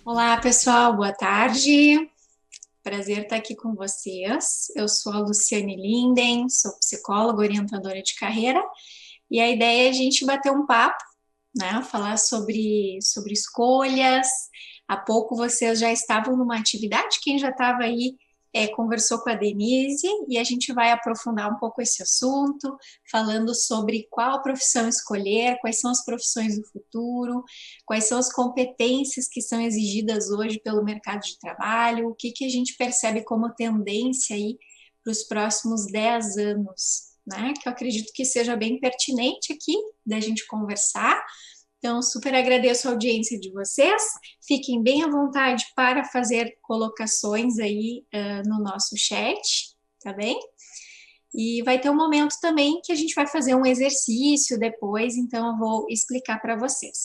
Olá, pessoal, boa tarde. Prazer estar aqui com vocês. Eu sou a Luciane Linden, sou psicóloga orientadora de carreira e a ideia é a gente bater um papo, né? Falar sobre escolhas. Há pouco vocês já estavam numa atividade, quem já estava aí conversou com a Denise e a gente vai aprofundar um pouco esse assunto, falando sobre qual profissão escolher, quais são as profissões do futuro, quais são as competências que são exigidas hoje pelo mercado de trabalho, o que que a gente percebe como tendência aí para os próximos 10 anos, né? Que eu acredito que seja bem pertinente aqui da gente conversar. Então, super agradeço a audiência de vocês. Fiquem bem à vontade para fazer colocações aí no nosso chat, tá bem? E vai ter um momento também que a gente vai fazer um exercício depois, então eu vou explicar para vocês.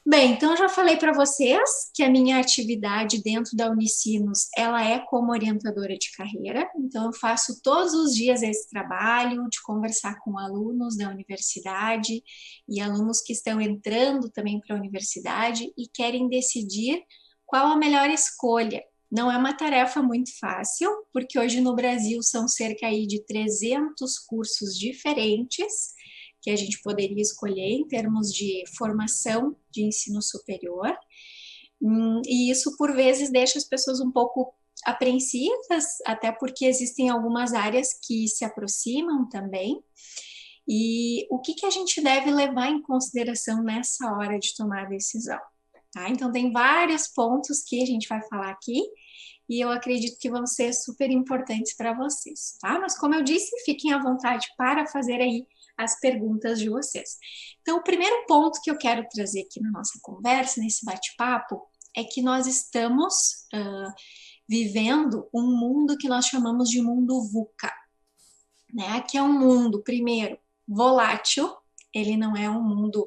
Bem, então eu já falei para vocês que a minha atividade dentro da Unicinos, ela é como orientadora de carreira, então eu faço todos os dias esse trabalho de conversar com alunos da universidade e alunos que estão entrando também para a universidade e querem decidir qual a melhor escolha. Não é uma tarefa muito fácil, porque hoje no Brasil são cerca aí de 300 cursos diferentes que a gente poderia escolher em termos de formação de ensino superior. E isso, por vezes, deixa as pessoas um pouco apreensivas, até porque existem algumas áreas que se aproximam também. E o que que a gente deve levar em consideração nessa hora de tomar a decisão? Tá? Então, tem vários pontos que a gente vai falar aqui e eu acredito que vão ser super importantes para vocês, tá? Mas, como eu disse, fiquem à vontade para fazer aí as perguntas de vocês. Então, o primeiro ponto que eu quero trazer aqui na nossa conversa, nesse bate-papo, é que nós estamos vivendo um mundo que nós chamamos de mundo VUCA, né? Que é um mundo, primeiro, volátil, ele não é um mundo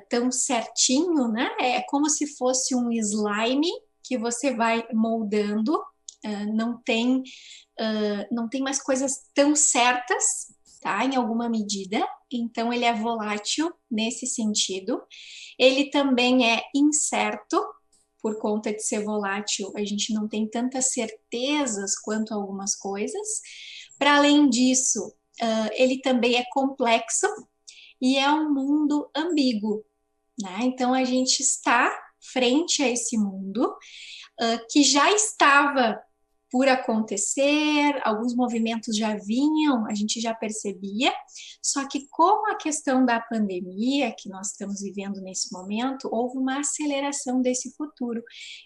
tão certinho, né? É como se fosse um slime que você vai moldando, não tem mais coisas tão certas, tá? Em alguma medida, então ele é volátil nesse sentido. Ele também é incerto, por conta de ser volátil, a gente não tem tantas certezas quanto algumas coisas. Para além disso, ele também é complexo e é um mundo ambíguo, né? Então a gente está frente a esse mundo que já estava por acontecer, alguns movimentos já vinham, a gente já percebia, só que com a questão da pandemia que nós estamos vivendo nesse momento, houve uma aceleração desse futuro.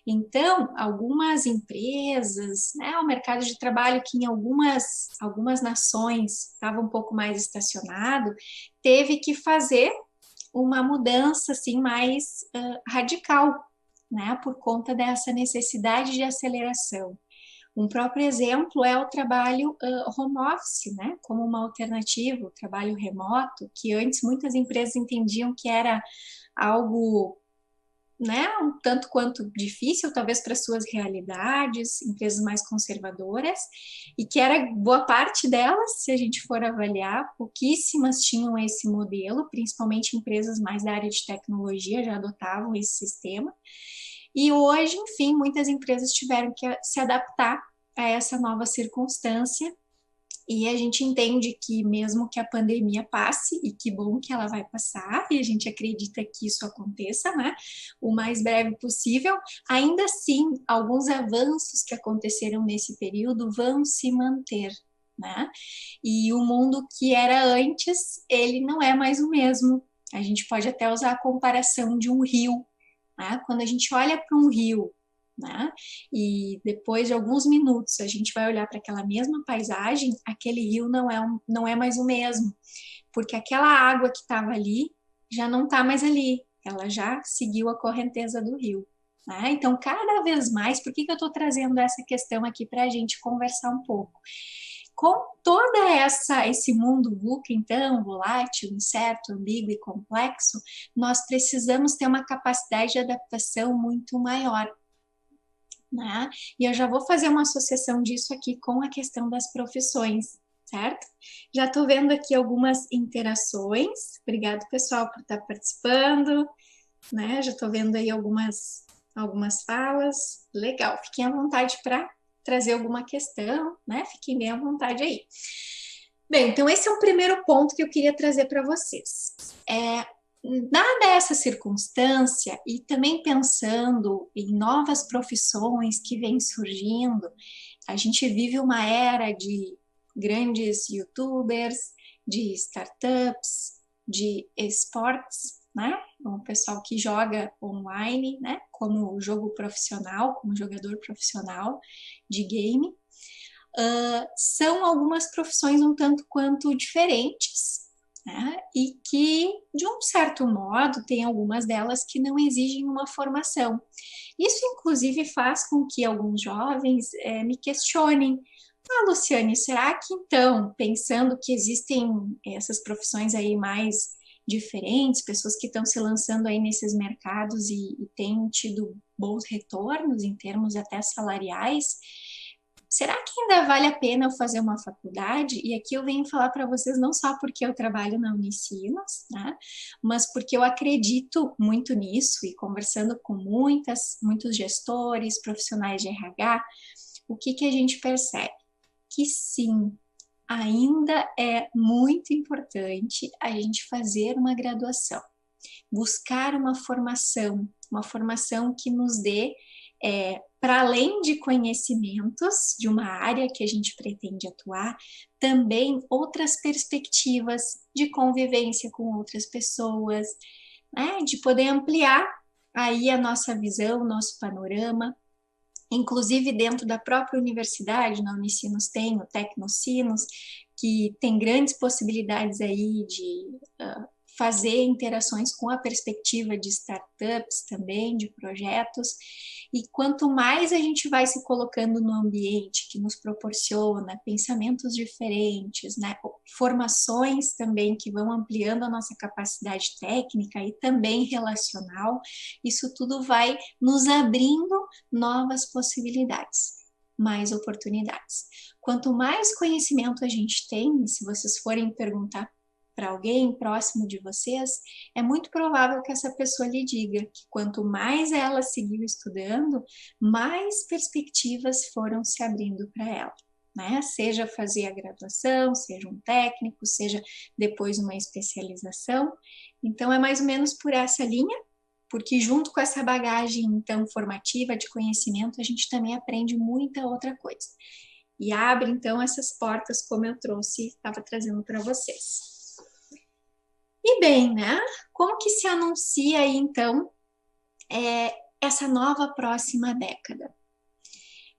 Então, algumas empresas, né, o mercado de trabalho que em algumas nações estava um pouco mais estacionado, teve que fazer uma mudança assim mais radical, né, por conta dessa necessidade de aceleração. Um próprio exemplo é o trabalho home office, né? Como uma alternativa, o trabalho remoto, que antes muitas empresas entendiam que era algo, né, um tanto quanto difícil, talvez para suas realidades, empresas mais conservadoras, e que era boa parte delas, se a gente for avaliar, pouquíssimas tinham esse modelo, principalmente empresas mais da área de tecnologia já adotavam esse sistema. E hoje, enfim, muitas empresas tiveram que se adaptar a essa nova circunstância e a gente entende que mesmo que a pandemia passe, e que bom que ela vai passar, e a gente acredita que isso aconteça, né, o mais breve possível, ainda assim, alguns avanços que aconteceram nesse período vão se manter, né, e o mundo que era antes, ele não é mais o mesmo. A gente pode até usar a comparação de um rio, né? Quando a gente olha para um rio, né? E depois de alguns minutos a gente vai olhar para aquela mesma paisagem, aquele rio não é mais o mesmo, porque aquela água que estava ali já não está mais ali, ela já seguiu a correnteza do rio. Né? Então, cada vez mais, por que eu estou trazendo essa questão aqui para a gente conversar um pouco? Com toda esse mundo VUCA, então, volátil, incerto, ambíguo e complexo, nós precisamos ter uma capacidade de adaptação muito maior. né? E eu já vou fazer uma associação disso aqui com a questão das profissões, certo? Já estou vendo aqui algumas interações. Obrigado, pessoal, por estar participando, né? Já estou vendo aí algumas falas. Legal, fiquem à vontade para trazer alguma questão, né? Fiquem bem à vontade aí. Bem, então esse é o primeiro ponto que eu queria trazer para vocês. Dada essa circunstância, e também pensando em novas profissões que vêm surgindo, a gente vive uma era de grandes YouTubers, de startups, de esportes, né? O pessoal que joga online, né? Como jogo profissional, como jogador profissional de game. São algumas profissões um tanto quanto diferentes, né? E que, de um certo modo, tem algumas delas que não exigem uma formação. Isso, inclusive, faz com que alguns jovens me questionem: Luciane, será que então, pensando que existem essas profissões aí mais diferentes, pessoas que estão se lançando aí nesses mercados e têm tido bons retornos em termos até salariais, será que ainda vale a pena eu fazer uma faculdade? E aqui eu venho falar para vocês não só porque eu trabalho na Unicinos, né? Mas porque eu acredito muito nisso e conversando com muitos gestores, profissionais de RH, o que a gente percebe? Que sim, ainda é muito importante a gente fazer uma graduação, buscar uma formação que nos dê, para além de conhecimentos de uma área que a gente pretende atuar, também outras perspectivas de convivência com outras pessoas, né? De poder ampliar aí a nossa visão, o nosso panorama. Inclusive dentro da própria universidade, na Unicinos tem o Tecnocinos, que tem grandes possibilidades aí de fazer interações com a perspectiva de startups também, de projetos. E quanto mais a gente vai se colocando no ambiente que nos proporciona pensamentos diferentes, né, formações também que vão ampliando a nossa capacidade técnica e também relacional, isso tudo vai nos abrindo novas possibilidades, mais oportunidades. Quanto mais conhecimento a gente tem, se vocês forem perguntar para alguém próximo de vocês, é muito provável que essa pessoa lhe diga que quanto mais ela seguiu estudando, mais perspectivas foram se abrindo para ela, né? Seja fazer a graduação, seja um técnico, seja depois uma especialização. Então é mais ou menos por essa linha, porque junto com essa bagagem então formativa de conhecimento, a gente também aprende muita outra coisa. E abre então essas portas, como eu estava trazendo para vocês. E bem, né? Como que se anuncia aí, então, essa nova próxima década?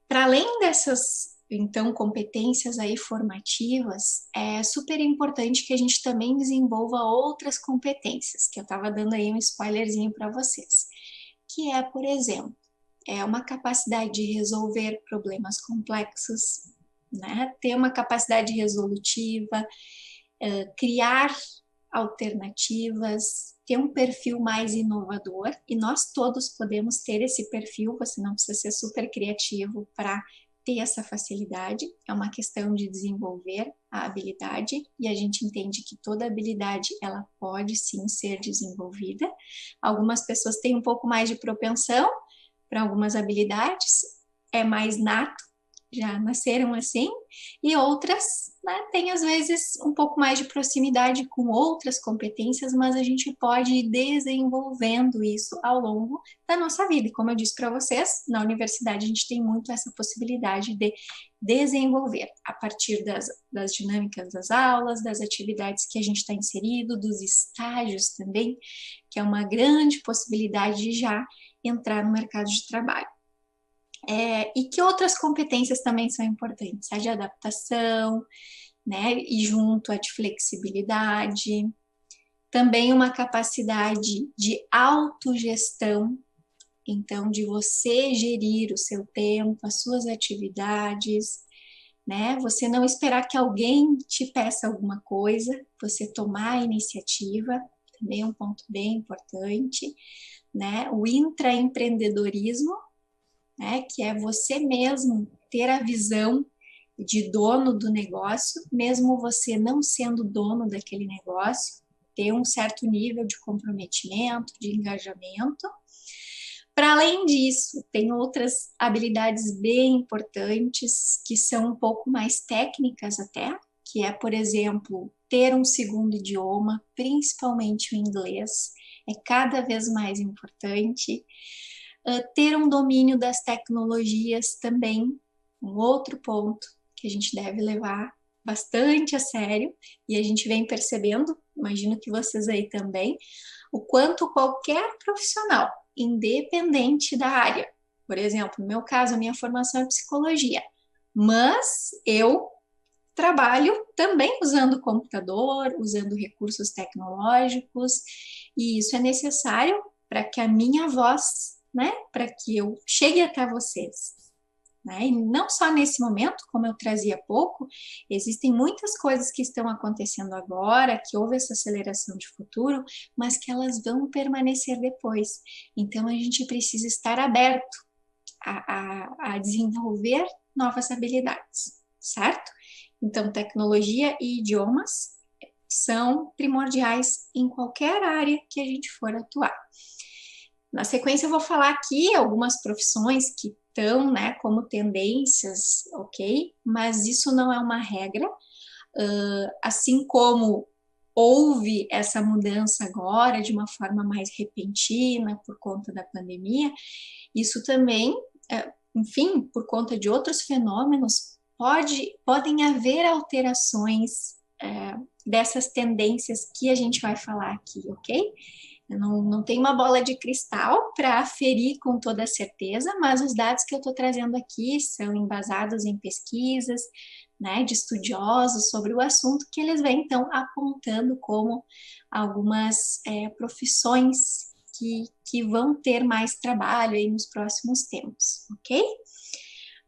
Para além dessas, então, competências aí formativas, é super importante que a gente também desenvolva outras competências, que eu estava dando aí um spoilerzinho para vocês, que é, por exemplo, uma capacidade de resolver problemas complexos, né? Ter uma capacidade resolutiva, criar alternativas, ter um perfil mais inovador, e nós todos podemos ter esse perfil, você não precisa ser super criativo para ter essa facilidade, é uma questão de desenvolver a habilidade, e a gente entende que toda habilidade, ela pode sim ser desenvolvida. Algumas pessoas têm um pouco mais de propensão para algumas habilidades, é mais nato, já nasceram assim, e outras, né, têm às vezes um pouco mais de proximidade com outras competências, mas a gente pode ir desenvolvendo isso ao longo da nossa vida. E como eu disse para vocês, na universidade a gente tem muito essa possibilidade de desenvolver a partir das dinâmicas das aulas, das atividades que a gente está inserido, dos estágios também, que é uma grande possibilidade de já entrar no mercado de trabalho. E que outras competências também são importantes? A de adaptação, né? E junto a de flexibilidade, também uma capacidade de autogestão, então de você gerir o seu tempo, as suas atividades, né? Você não esperar que alguém te peça alguma coisa, você tomar a iniciativa, também é um ponto bem importante, né? O intraempreendedorismo, né? Que é você mesmo ter a visão de dono do negócio, mesmo você não sendo dono daquele negócio, ter um certo nível de comprometimento, de engajamento. Para além disso, tem outras habilidades bem importantes que são um pouco mais técnicas até, que é, por exemplo, ter um segundo idioma, principalmente o inglês, é cada vez mais importante. Ter um domínio das tecnologias também, um outro ponto que a gente deve levar bastante a sério, e a gente vem percebendo, imagino que vocês aí também, o quanto qualquer profissional, independente da área, por exemplo, no meu caso, a minha formação é psicologia, mas eu trabalho também usando computador, usando recursos tecnológicos, e isso é necessário para que a minha voz, né, para que eu chegue até vocês. Né? E não só nesse momento, como eu trazia há pouco, existem muitas coisas que estão acontecendo agora, que houve essa aceleração de futuro, mas que elas vão permanecer depois. Então a gente precisa estar aberto a desenvolver novas habilidades, certo? Então, tecnologia e idiomas são primordiais em qualquer área que a gente for atuar. Na sequência, eu vou falar aqui algumas profissões que estão, né, como tendências, ok? Mas isso não é uma regra. Assim como houve essa mudança agora de uma forma mais repentina por conta da pandemia, isso também, enfim, por conta de outros fenômenos, podem haver alterações dessas tendências que a gente vai falar aqui, ok? Eu não tenho uma bola de cristal para aferir com toda certeza, mas os dados que eu estou trazendo aqui são embasados em pesquisas, né, de estudiosos sobre o assunto, que eles vêm, então, apontando como algumas profissões que vão ter mais trabalho aí nos próximos tempos, ok?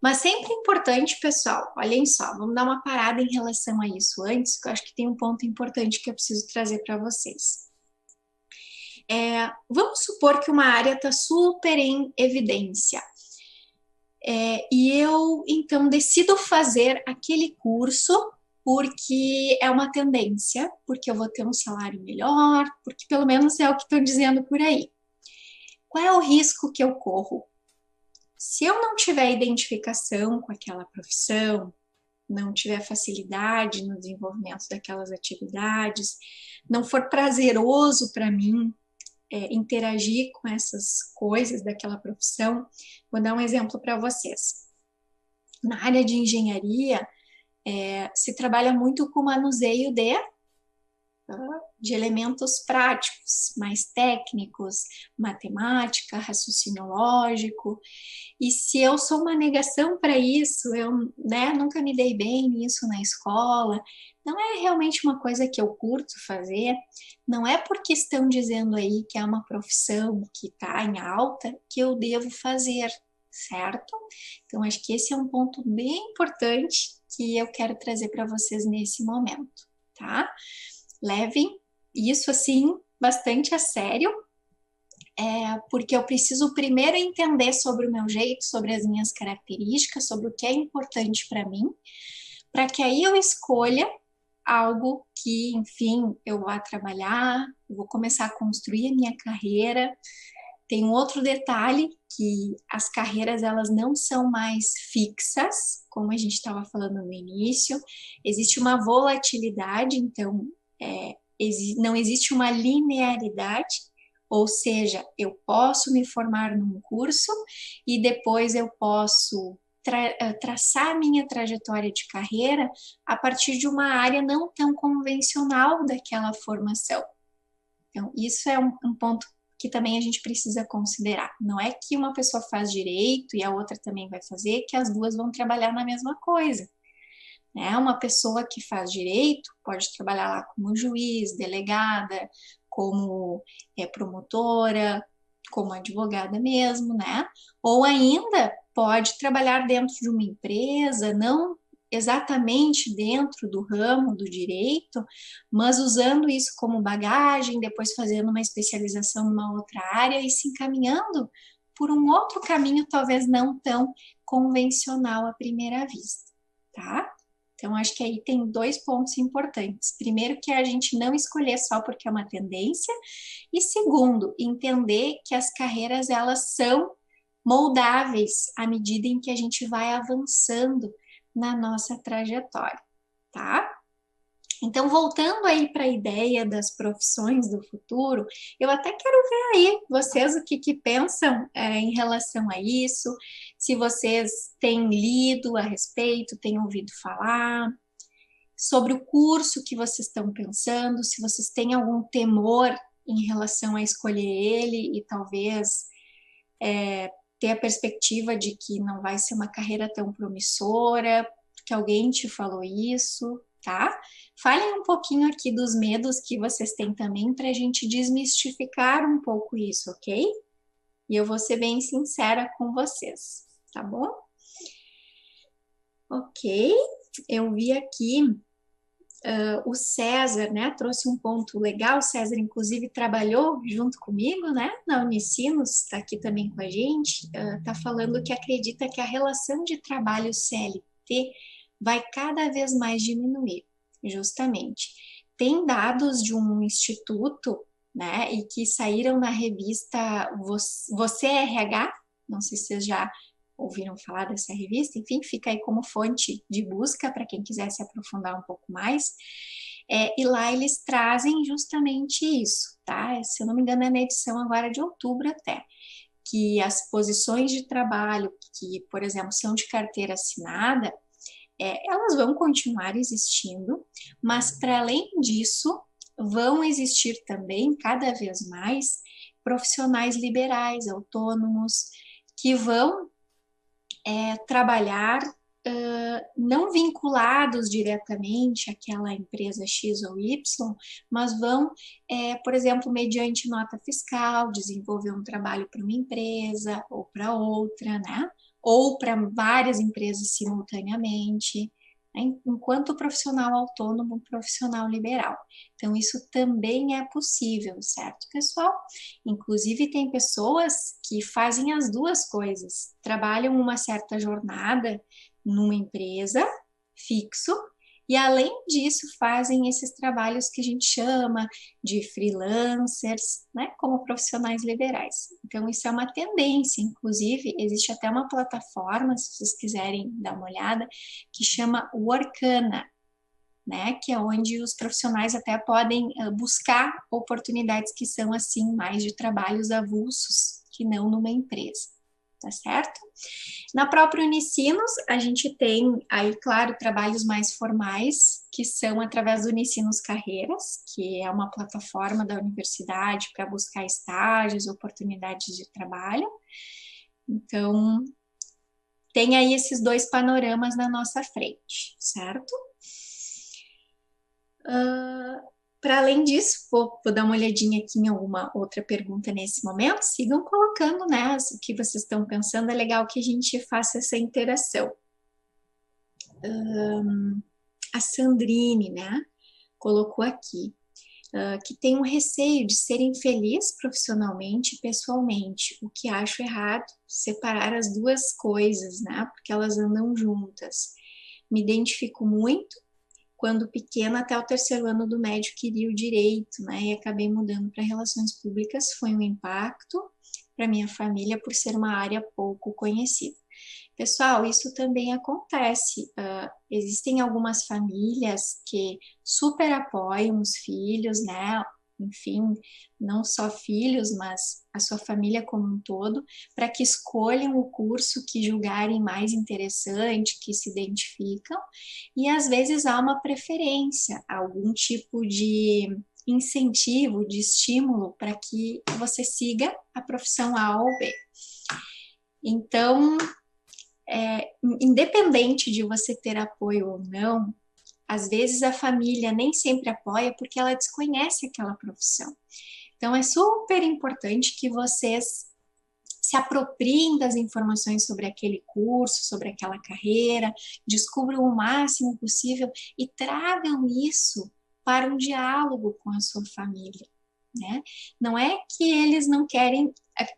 Mas sempre importante, pessoal, olhem só, vamos dar uma parada em relação a isso antes, que eu acho que tem um ponto importante que eu preciso trazer para vocês. Vamos supor que uma área está super em evidência. E eu, então, decido fazer aquele curso porque é uma tendência, porque eu vou ter um salário melhor, porque pelo menos é o que estão dizendo por aí. Qual é o risco que eu corro? Se eu não tiver identificação com aquela profissão, não tiver facilidade no desenvolvimento daquelas atividades, não for prazeroso para mim interagir com essas coisas daquela profissão, vou dar um exemplo para vocês. Na área de engenharia, se trabalha muito com manuseio de elementos práticos, mais técnicos, matemática, raciocínio lógico. E se eu sou uma negação para isso, eu, né, nunca me dei bem nisso na escola, não é realmente uma coisa que eu curto fazer, não é porque estão dizendo aí que é uma profissão que está em alta que eu devo fazer, certo? Então, acho que esse é um ponto bem importante que eu quero trazer para vocês nesse momento, tá? Levem isso, assim, bastante a sério, porque eu preciso primeiro entender sobre o meu jeito, sobre as minhas características, sobre o que é importante para mim, para que aí eu escolha algo que, enfim, eu vá trabalhar, eu vou começar a construir a minha carreira. Tem um outro detalhe, que as carreiras elas não são mais fixas, como a gente estava falando no início, existe uma volatilidade, então não existe uma linearidade, ou seja, eu posso me formar num curso e depois eu posso traçar minha trajetória de carreira a partir de uma área não tão convencional daquela formação. Então, isso é um ponto que também a gente precisa considerar. Não é que uma pessoa faz direito e a outra também vai fazer, que as duas vão trabalhar na mesma coisa. Uma pessoa que faz direito pode trabalhar lá como juiz, delegada, como promotora, como advogada mesmo, né? Ou ainda pode trabalhar dentro de uma empresa, não exatamente dentro do ramo do direito, mas usando isso como bagagem, depois fazendo uma especialização numa outra área e se encaminhando por um outro caminho, talvez não tão convencional à primeira vista, tá? Então, acho que aí tem dois pontos importantes. Primeiro, que a gente não escolher só porque é uma tendência, e segundo, entender que as carreiras, elas são moldáveis à medida em que a gente vai avançando na nossa trajetória, tá? Então, voltando aí para a ideia das profissões do futuro, eu até quero ver aí vocês o que pensam em relação a isso, se vocês têm lido a respeito, têm ouvido falar, sobre o curso que vocês estão pensando, se vocês têm algum temor em relação a escolher ele e talvez ter a perspectiva de que não vai ser uma carreira tão promissora, que alguém te falou isso, tá? Falem um pouquinho aqui dos medos que vocês têm também para a gente desmistificar um pouco isso, ok? E eu vou ser bem sincera com vocês, tá bom? Ok, eu vi aqui o César, né, trouxe um ponto legal. O César, inclusive, trabalhou junto comigo, né, na Unicinos, está aqui também com a gente, está falando que acredita que a relação de trabalho CLT vai cada vez mais diminuir, justamente. Tem dados de um instituto, né, e que saíram na revista Você RH, não sei se vocês já ouviram falar dessa revista, enfim, fica aí como fonte de busca para quem quiser se aprofundar um pouco mais. E lá eles trazem justamente isso, tá? Se eu não me engano, é na edição agora de outubro até, que as posições de trabalho que, por exemplo, são de carteira assinada, elas vão continuar existindo, mas para além disso, vão existir também, cada vez mais, profissionais liberais, autônomos, que vão trabalhar não vinculados diretamente àquela empresa X ou Y, mas vão, por exemplo, mediante nota fiscal, desenvolver um trabalho para uma empresa ou para outra, né? Ou para várias empresas simultaneamente, né? Enquanto profissional autônomo, profissional liberal. Então, isso também é possível, certo, pessoal? Inclusive, tem pessoas que fazem as duas coisas, trabalham uma certa jornada numa empresa fixo e além disso fazem esses trabalhos que a gente chama de freelancers, né, como profissionais liberais. Então isso é uma tendência, inclusive existe até uma plataforma, se vocês quiserem dar uma olhada, que chama Workana, né, que é onde os profissionais até podem buscar oportunidades que são assim mais de trabalhos avulsos que não numa empresa, tá certo? Na própria Unicinos, a gente tem aí, claro, trabalhos mais formais, que são através do Unicinos Carreiras, que é uma plataforma da universidade para buscar estágios, oportunidades de trabalho. Então, tem aí esses dois panoramas na nossa frente, certo? Para além disso, vou dar uma olhadinha aqui em alguma outra pergunta nesse momento. Sigam colocando, né, o que vocês estão pensando. É legal que a gente faça essa interação. A Sandrine, né, colocou aqui que tem um receio de ser infeliz profissionalmente e pessoalmente, o que acho errado, separar as duas coisas, né, porque elas andam juntas. Me identifico muito. Quando pequena, até o terceiro ano do médio, queria o direito, né? E acabei mudando para relações públicas. Foi um impacto para minha família por ser uma área pouco conhecida. Pessoal, isso também acontece. Existem algumas famílias que super apoiam os filhos, né? Enfim, não só filhos, mas a sua família como um todo, para que escolham o curso que julgarem mais interessante, que se identificam, e às vezes há uma preferência, algum tipo de incentivo, de estímulo para que você siga a profissão A ou B. Então, independente de você ter apoio ou não, às vezes a família nem sempre apoia porque ela desconhece aquela profissão. Então é super importante que vocês se apropriem das informações sobre aquele curso, sobre aquela carreira, descubram o máximo possível e tragam isso para um diálogo com a sua família, né? Não é que eles não querem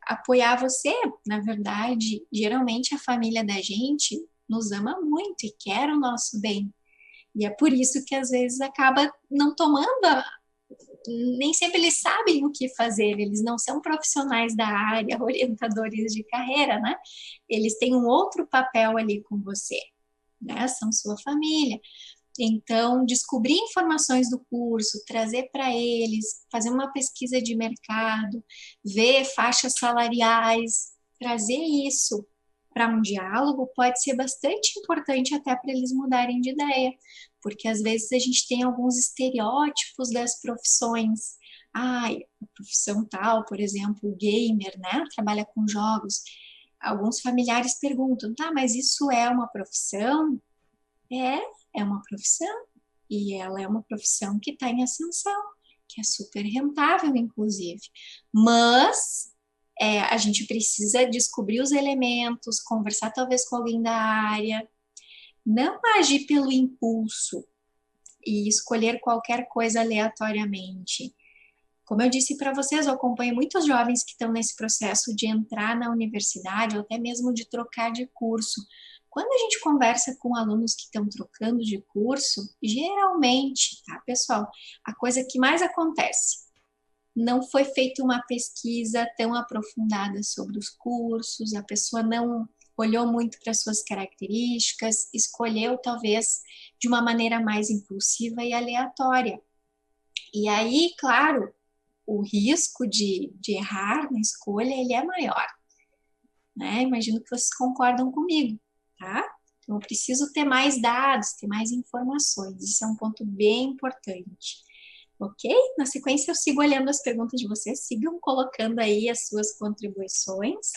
apoiar você. Na verdade, geralmente a família da gente nos ama muito e quer o nosso bem. E é por isso que às vezes acaba não tomando, nem sempre eles sabem o que fazer, eles não são profissionais da área, orientadores de carreira, né? Eles têm um outro papel ali com você, né? São sua família. Então, descobrir informações do curso, trazer para eles, fazer uma pesquisa de mercado, ver faixas salariais, trazer isso para um diálogo pode ser bastante importante até para eles mudarem de ideia, porque às vezes a gente tem alguns estereótipos das profissões. Ai, a profissão tal, por exemplo, gamer, né? Trabalha com jogos. Alguns familiares perguntam, tá, mas isso é uma profissão? É uma profissão. E ela é uma profissão que está em ascensão, que é super rentável, inclusive. Mas a gente precisa descobrir os elementos, conversar talvez com alguém da área, não agir pelo impulso e escolher qualquer coisa aleatoriamente. Como eu disse para vocês, eu acompanho muitos jovens que estão nesse processo de entrar na universidade ou até mesmo de trocar de curso. Quando a gente conversa com alunos que estão trocando de curso, geralmente, tá, pessoal, a coisa que mais acontece, não foi feita uma pesquisa tão aprofundada sobre os cursos, a pessoa não olhou muito para suas características, escolheu talvez de uma maneira mais impulsiva e aleatória. E aí, claro, o risco de errar na escolha ele é maior, né? Imagino que vocês concordam comigo, tá? Então, eu preciso ter mais dados, ter mais informações. Isso é um ponto bem importante. Ok? Na sequência, eu sigo olhando as perguntas de vocês. Sigam colocando aí as suas contribuições.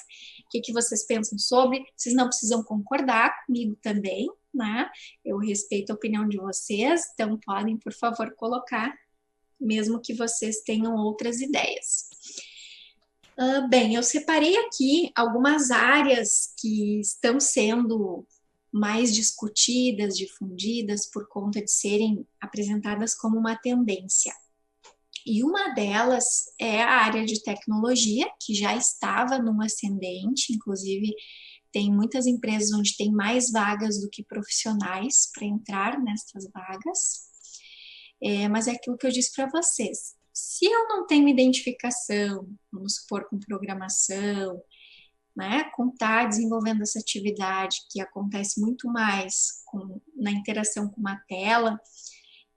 O que vocês pensam sobre? Vocês não precisam concordar comigo também, né? Eu respeito a opinião de vocês, então podem, por favor, colocar, mesmo que vocês tenham outras ideias. Bem, eu separei aqui algumas áreas que estão sendo mais discutidas, difundidas, por conta de serem apresentadas como uma tendência. E uma delas é a área de tecnologia, que já estava num ascendente, inclusive tem muitas empresas onde tem mais vagas do que profissionais para entrar nessas vagas. Mas é aquilo que eu disse para vocês. Se eu não tenho identificação, vamos supor, com programação, né, com estar desenvolvendo essa atividade que acontece muito mais na interação com uma tela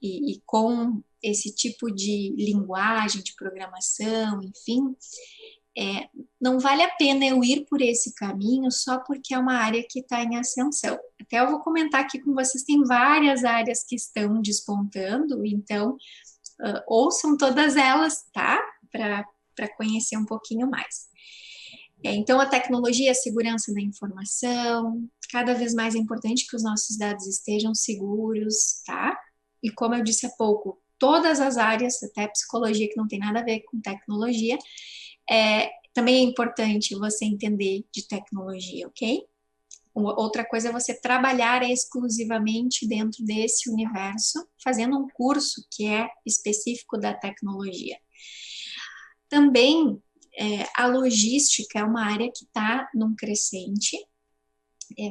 e com esse tipo de linguagem, de programação, enfim, não vale a pena eu ir por esse caminho só porque é uma área que está em ascensão. Até eu vou comentar aqui com vocês, tem várias áreas que estão despontando, então ouçam todas elas, tá? Para conhecer um pouquinho mais. Então, a tecnologia, a segurança da informação, cada vez mais é importante que os nossos dados estejam seguros, tá? E como eu disse há pouco, todas as áreas, até psicologia, que não tem nada a ver com tecnologia, também é importante você entender de tecnologia, ok? Outra coisa é você trabalhar exclusivamente dentro desse universo, fazendo um curso que é específico da tecnologia. Também a logística é uma área que está num crescente.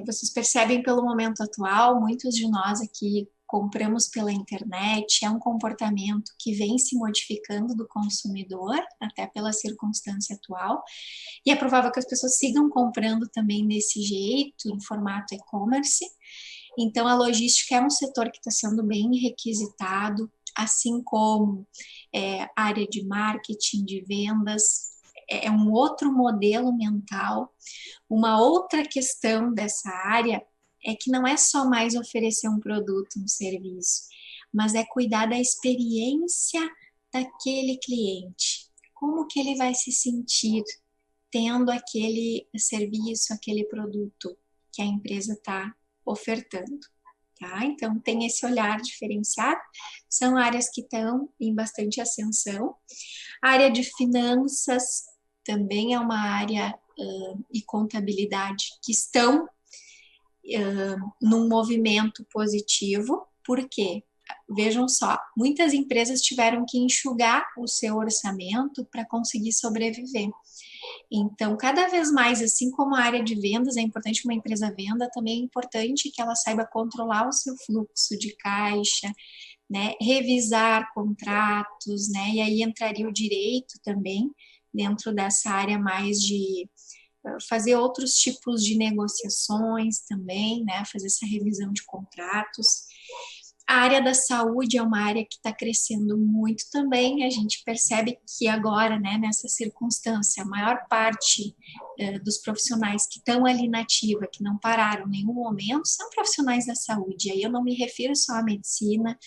Vocês percebem pelo momento atual, muitos de nós aqui compramos pela internet, é um comportamento que vem se modificando do consumidor, até pela circunstância atual, e é provável que as pessoas sigam comprando também desse jeito, em formato e-commerce. Então, a logística é um setor que está sendo bem requisitado, assim como a área de marketing, de vendas, é um outro modelo mental. Uma outra questão dessa área é que não é só mais oferecer um produto, um serviço, mas é cuidar da experiência daquele cliente. Como que ele vai se sentir tendo aquele serviço, aquele produto que a empresa está ofertando, tá? Então, tem esse olhar diferenciado. São áreas que estão em bastante ascensão. A área de finanças também é uma área e contabilidade que estão num movimento positivo, porque, vejam só, muitas empresas tiveram que enxugar o seu orçamento para conseguir sobreviver. Então, cada vez mais, assim como a área de vendas é importante que uma empresa venda, também é importante que ela saiba controlar o seu fluxo de caixa, né? Revisar contratos, né? E aí entraria o direito também dentro dessa área mais de fazer outros tipos de negociações também, né? Fazer essa revisão de contratos. A área da saúde é uma área que está crescendo muito também. A gente percebe que agora, né, nessa circunstância, a maior parte dos profissionais que estão ali na ativa, que não pararam em nenhum momento, são profissionais da saúde. Aí eu não me refiro só à medicina,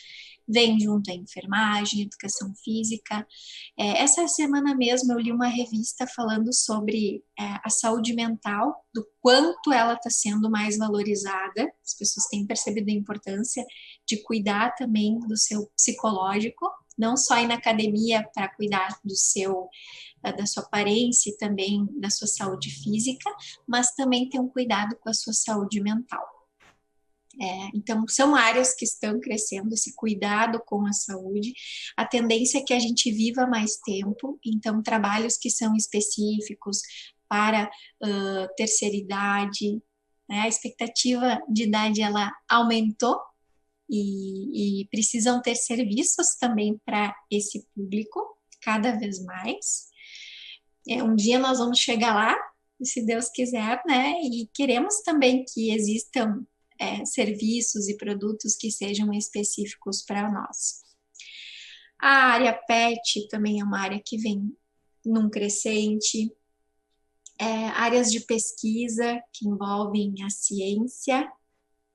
vem junto a enfermagem, educação física. Essa semana mesmo eu li uma revista falando sobre a saúde mental, do quanto ela está sendo mais valorizada. As pessoas têm percebido a importância de cuidar também do seu psicológico, não só ir na academia para cuidar do seu da sua aparência e também da sua saúde física, mas também ter um cuidado com a sua saúde mental. Então, são áreas que estão crescendo, esse cuidado com a saúde. A tendência é que a gente viva mais tempo, então, trabalhos que são específicos para terceira idade, né? A expectativa de idade ela aumentou e precisam ter serviços também para esse público, cada vez mais. Um dia nós vamos chegar lá, se Deus quiser, né? E queremos também que existam serviços e produtos que sejam específicos para nós. A área PET também é uma área que vem num crescente. Áreas de pesquisa que envolvem a ciência,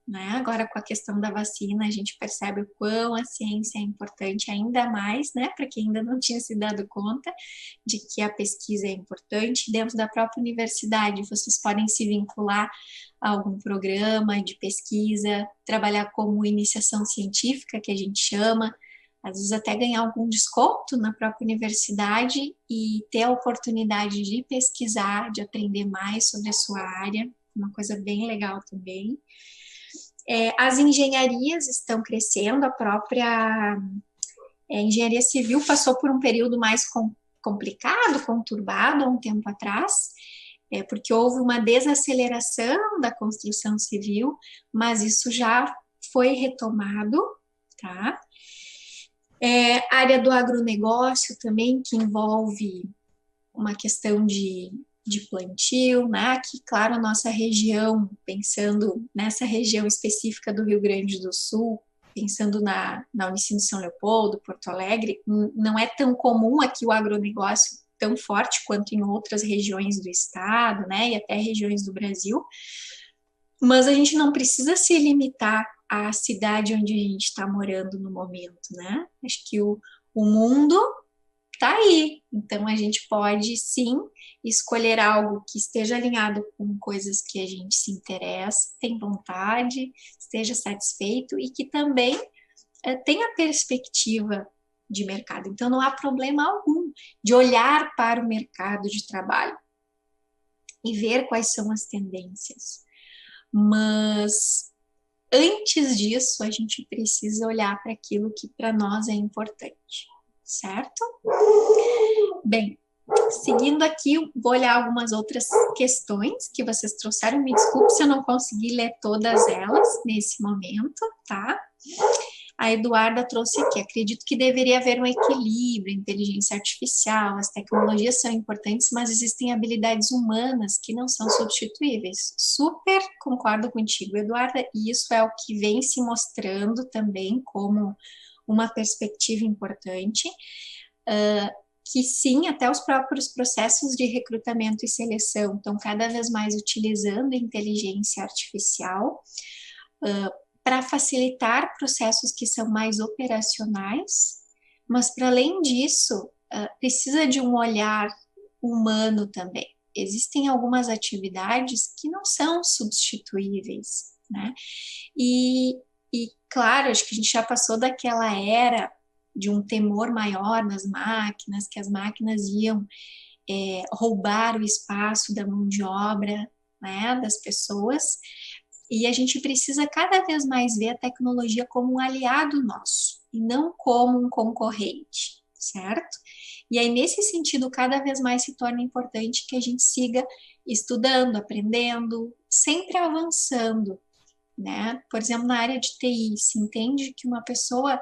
né? Agora com a questão da vacina, a gente percebe o quão a ciência é importante ainda mais, né? Para quem ainda não tinha se dado conta de que a pesquisa é importante. Dentro da própria universidade, vocês podem se vincular a algum programa de pesquisa, trabalhar como iniciação científica, que a gente chama, às vezes até ganhar algum desconto na própria universidade e ter a oportunidade de pesquisar, de aprender mais sobre a sua área, uma coisa bem legal também. As engenharias estão crescendo, a própria engenharia civil passou por um período mais complicado, conturbado há um tempo atrás, porque houve uma desaceleração da construção civil, mas isso já foi retomado, tá? A área do agronegócio também, que envolve uma questão de plantio, né? Aqui, claro, a nossa região, pensando nessa região específica do Rio Grande do Sul, pensando na Unicino São Leopoldo, Porto Alegre, não é tão comum aqui o agronegócio tão forte quanto em outras regiões do estado, né? E até regiões do Brasil. Mas a gente não precisa se limitar à cidade onde a gente está morando no momento, né? Acho que o mundo tá aí. Então a gente pode sim escolher algo que esteja alinhado com coisas que a gente se interessa, tem vontade, esteja satisfeito e que também tenha perspectiva de mercado. Então não há problema algum de olhar para o mercado de trabalho e ver quais são as tendências. Mas antes disso, a gente precisa olhar para aquilo que para nós é importante, certo? Bem, seguindo aqui, vou olhar algumas outras questões que vocês trouxeram. Me desculpe se eu não consegui ler todas elas nesse momento, tá? A Eduarda trouxe aqui, acredito que deveria haver um equilíbrio, inteligência artificial, as tecnologias são importantes, mas existem habilidades humanas que não são substituíveis. Super concordo contigo, Eduarda, e isso é o que vem se mostrando também como uma perspectiva importante, que sim, até os próprios processos de recrutamento e seleção estão cada vez mais utilizando inteligência artificial, para facilitar processos que são mais operacionais, mas para além disso, precisa de um olhar humano também. Existem algumas atividades que não são substituíveis, né? E claro, acho que a gente já passou daquela era de um temor maior nas máquinas, que as máquinas iam roubar o espaço da mão de obra, né, das pessoas. E a gente precisa cada vez mais ver a tecnologia como um aliado nosso e não como um concorrente, certo? E aí, nesse sentido, cada vez mais se torna importante que a gente siga estudando, aprendendo, sempre avançando, né? Por exemplo, na área de TI, se entende que uma pessoa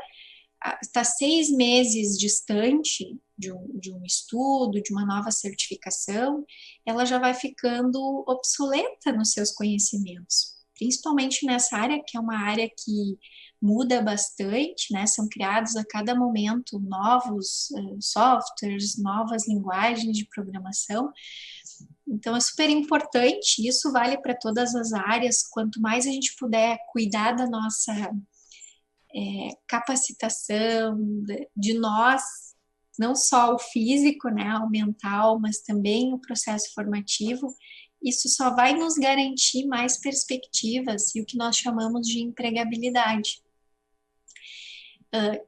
está 6 meses distante de um estudo, de uma nova certificação, ela já vai ficando obsoleta nos seus conhecimentos, principalmente nessa área, que é uma área que muda bastante, né? São criados a cada momento novos softwares, novas linguagens de programação. Então, é super importante, isso vale para todas as áreas. Quanto mais a gente puder cuidar da nossa capacitação, de nós, não só o físico, né, o mental, mas também o processo formativo, isso só vai nos garantir mais perspectivas e o que nós chamamos de empregabilidade.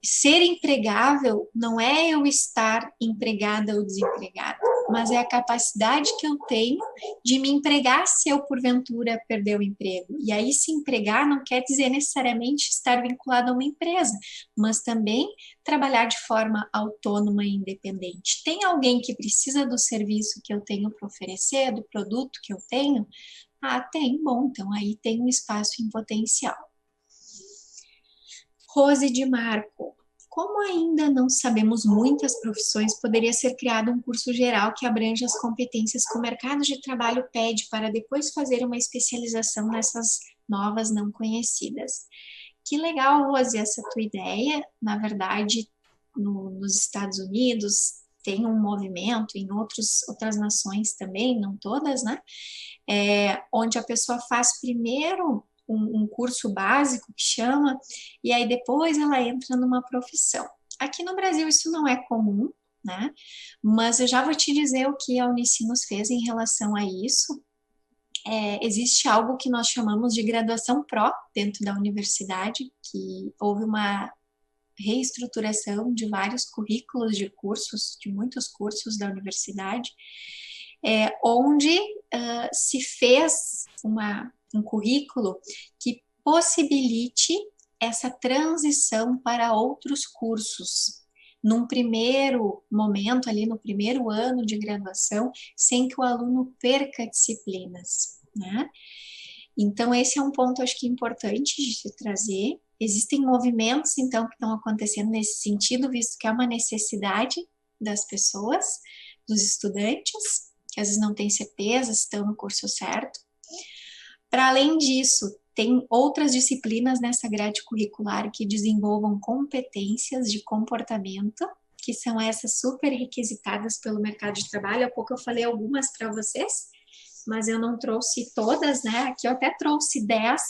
Ser empregável não é eu estar empregada ou desempregada, mas é a capacidade que eu tenho de me empregar se eu, porventura, perder o emprego. E aí, se empregar não quer dizer necessariamente estar vinculado a uma empresa, mas também trabalhar de forma autônoma e independente. Tem alguém que precisa do serviço que eu tenho para oferecer, do produto que eu tenho? Ah, tem, bom, então aí tem um espaço em potencial. Rose de Marco. Como ainda não sabemos muitas profissões, poderia ser criado um curso geral que abrange as competências que o mercado de trabalho pede para depois fazer uma especialização nessas novas não conhecidas. Que legal, Rose, essa tua ideia. Na verdade, nos Estados Unidos tem um movimento, em outras nações também, não todas, né? Onde a pessoa faz primeiro um curso básico que chama, e aí depois ela entra numa profissão. Aqui no Brasil isso não é comum, né? Mas eu já vou te dizer o que a Unicinos fez em relação a isso. Existe algo que nós chamamos de graduação pró dentro da universidade, que houve uma reestruturação de vários currículos de cursos, de muitos cursos da universidade, onde se fez um currículo que possibilite essa transição para outros cursos, num primeiro momento, ali no primeiro ano de graduação, sem que o aluno perca disciplinas, né? Então, esse é um ponto, acho que, importante de se trazer. Existem movimentos, então, que estão acontecendo nesse sentido, visto que é uma necessidade das pessoas, dos estudantes, que às vezes não têm certeza se estão no curso certo. Para além disso, tem outras disciplinas nessa grade curricular que desenvolvam competências de comportamento, que são essas super requisitadas pelo mercado de trabalho. Há pouco eu falei algumas para vocês, mas eu não trouxe todas, né? Aqui eu até trouxe 10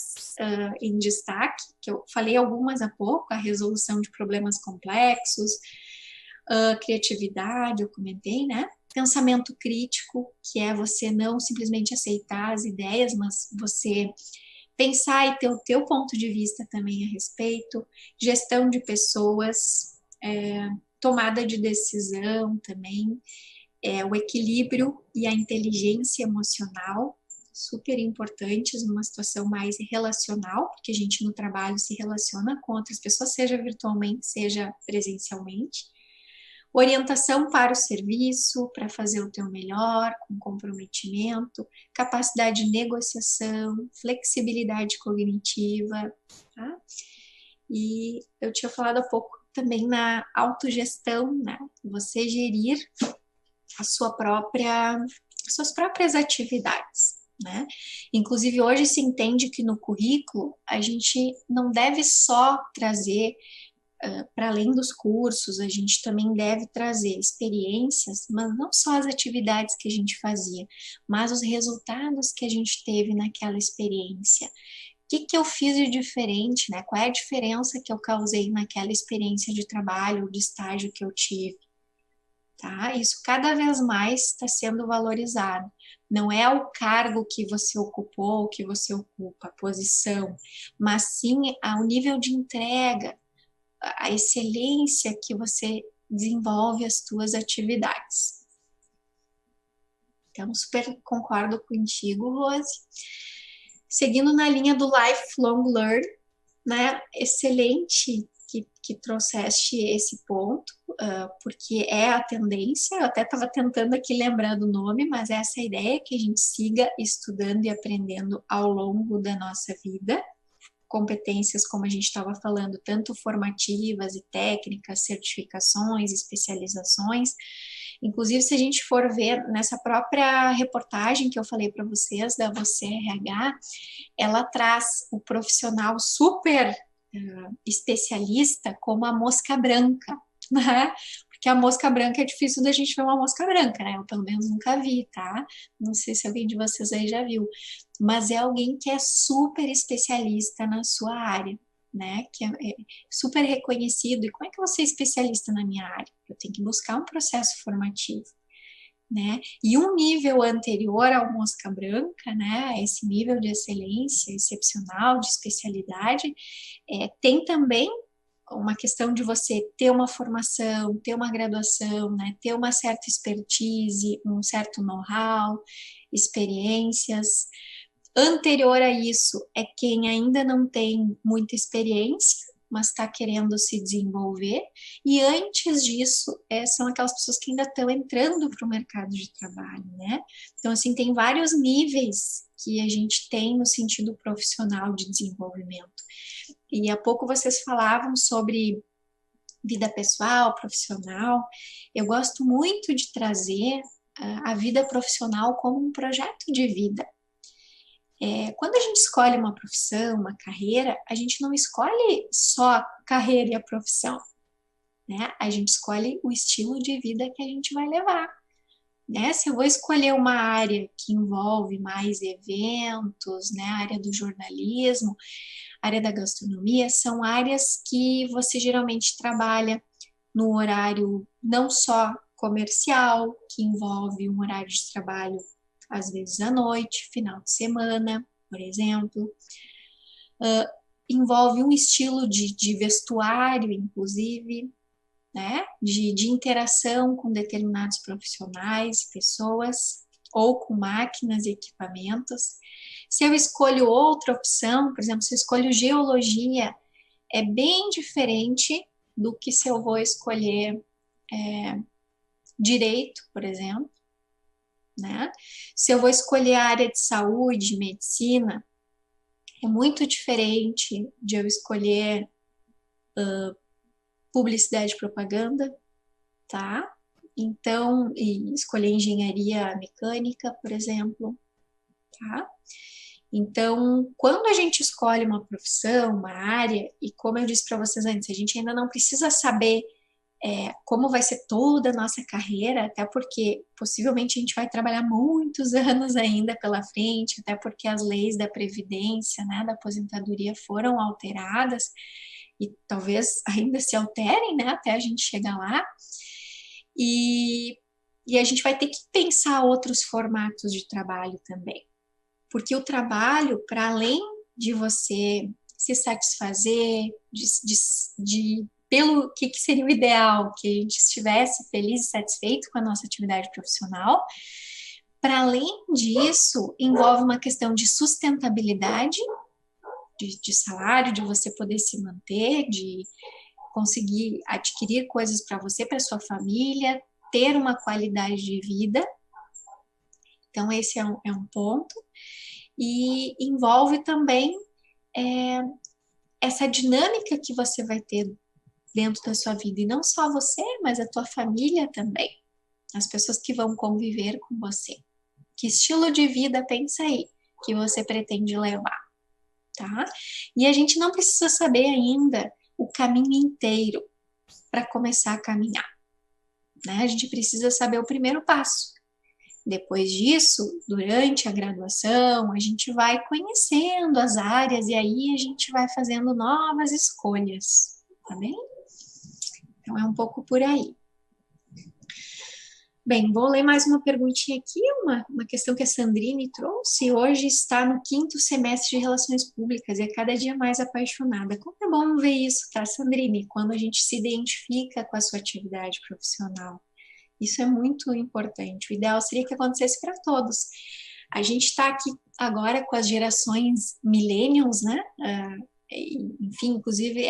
em destaque, que eu falei algumas há pouco, a resolução de problemas complexos, criatividade, eu comentei, né? Pensamento crítico, que é você não simplesmente aceitar as ideias, mas você pensar e ter o teu ponto de vista também a respeito, gestão de pessoas, tomada de decisão também, o equilíbrio e a inteligência emocional, super importantes numa situação mais relacional, porque a gente no trabalho se relaciona com outras pessoas, seja virtualmente, seja presencialmente. Orientação para o serviço, para fazer o teu melhor, com comprometimento, capacidade de negociação, flexibilidade cognitiva, tá? E eu tinha falado há pouco também na autogestão, né? Você gerir suas próprias atividades, né? Inclusive, hoje se entende que no currículo a gente não deve só trazer para além dos cursos, a gente também deve trazer experiências, mas não só as atividades que a gente fazia, mas os resultados que a gente teve naquela experiência. O que eu fiz de diferente, né? Qual é a diferença que eu causei naquela experiência de trabalho, de estágio que eu tive? Tá? Isso cada vez mais está sendo valorizado. Não é o cargo que você ocupou, que você ocupa, a posição, mas sim o nível de entrega, a excelência que você desenvolve as suas atividades. Então, super concordo contigo, Rose. Seguindo na linha do lifelong learn, né? Excelente que trouxeste esse ponto, porque é a tendência. Eu até estava tentando aqui lembrar do nome, mas é essa ideia que a gente siga estudando e aprendendo ao longo da nossa vida. Competências, como a gente estava falando, tanto formativas e técnicas, certificações, especializações. Inclusive, se a gente for ver nessa própria reportagem que eu falei para vocês, da Você RH, ela traz o profissional super especialista como a mosca branca, né? Porque a mosca branca é difícil da gente ver uma mosca branca, né? Eu pelo menos nunca vi, tá? Não sei se alguém de vocês aí já viu, mas é alguém que é super especialista na sua área, né? Que é super reconhecido. E como é que eu vou ser especialista na minha área? Eu tenho que buscar um processo formativo, né? E um nível anterior ao mosca branca, né? Esse nível de excelência excepcional, de especialidade, tem também uma questão de você ter uma formação, ter uma graduação, né? Ter uma certa expertise, um certo know-how, experiências. Anterior a isso é quem ainda não tem muita experiência, mas está querendo se desenvolver. E antes disso, são aquelas pessoas que ainda estão entrando para o mercado de trabalho, né? Então, assim, tem vários níveis que a gente tem no sentido profissional de desenvolvimento. E há pouco vocês falavam sobre vida pessoal, profissional. Eu gosto muito de trazer a vida profissional como um projeto de vida. Quando a gente escolhe uma profissão, uma carreira, a gente não escolhe só a carreira e a profissão, né? A gente escolhe o estilo de vida que a gente vai levar, né? Se eu vou escolher uma área que envolve mais eventos, né? A área do jornalismo, a área da gastronomia, são áreas que você geralmente trabalha no horário não só comercial, que envolve um horário de trabalho às vezes à noite, final de semana, por exemplo. Envolve um estilo de vestuário, inclusive, né? De interação com determinados profissionais, pessoas, ou com máquinas e equipamentos. Se eu escolho outra opção, por exemplo, se eu escolho geologia, é bem diferente do que se eu vou escolher direito, por exemplo, né? Se eu vou escolher a área de saúde, medicina, é muito diferente de eu escolher publicidade e propaganda, tá? Então, e escolher engenharia mecânica, por exemplo, tá? Então, quando a gente escolhe uma profissão, uma área, e como eu disse para vocês antes, a gente ainda não precisa saber como vai ser toda a nossa carreira, até porque possivelmente a gente vai trabalhar muitos anos ainda pela frente, até porque as leis da previdência, né, da aposentadoria foram alteradas e talvez ainda se alterem, né, até a gente chegar lá. E a gente vai ter que pensar outros formatos de trabalho também, porque o trabalho, para além de você se satisfazer, pelo que seria o ideal, que a gente estivesse feliz e satisfeito com a nossa atividade profissional. Para além disso, envolve uma questão de sustentabilidade, de salário, de você poder se manter, de conseguir adquirir coisas para você, para sua família, ter uma qualidade de vida. Então, esse é um ponto. E envolve também essa dinâmica que você vai ter dentro da sua vida, e não só você, mas a tua família também, as pessoas que vão conviver com você. Que estilo de vida, pensa aí, que você pretende levar, tá? E a gente não precisa saber ainda o caminho inteiro para começar a caminhar, né? A gente precisa saber o primeiro passo. Depois disso, durante a graduação, a gente vai conhecendo as áreas e aí a gente vai fazendo novas escolhas, tá bem? Então, é um pouco por aí. Bem, vou ler mais uma perguntinha aqui, uma questão que a Sandrine trouxe. Hoje está no 5º semestre de Relações Públicas e é cada dia mais apaixonada. Como é bom ver isso, tá, Sandrine? Quando a gente se identifica com a sua atividade profissional. Isso é muito importante. O ideal seria que acontecesse para todos. A gente está aqui agora com as gerações millennials, né? Enfim, inclusive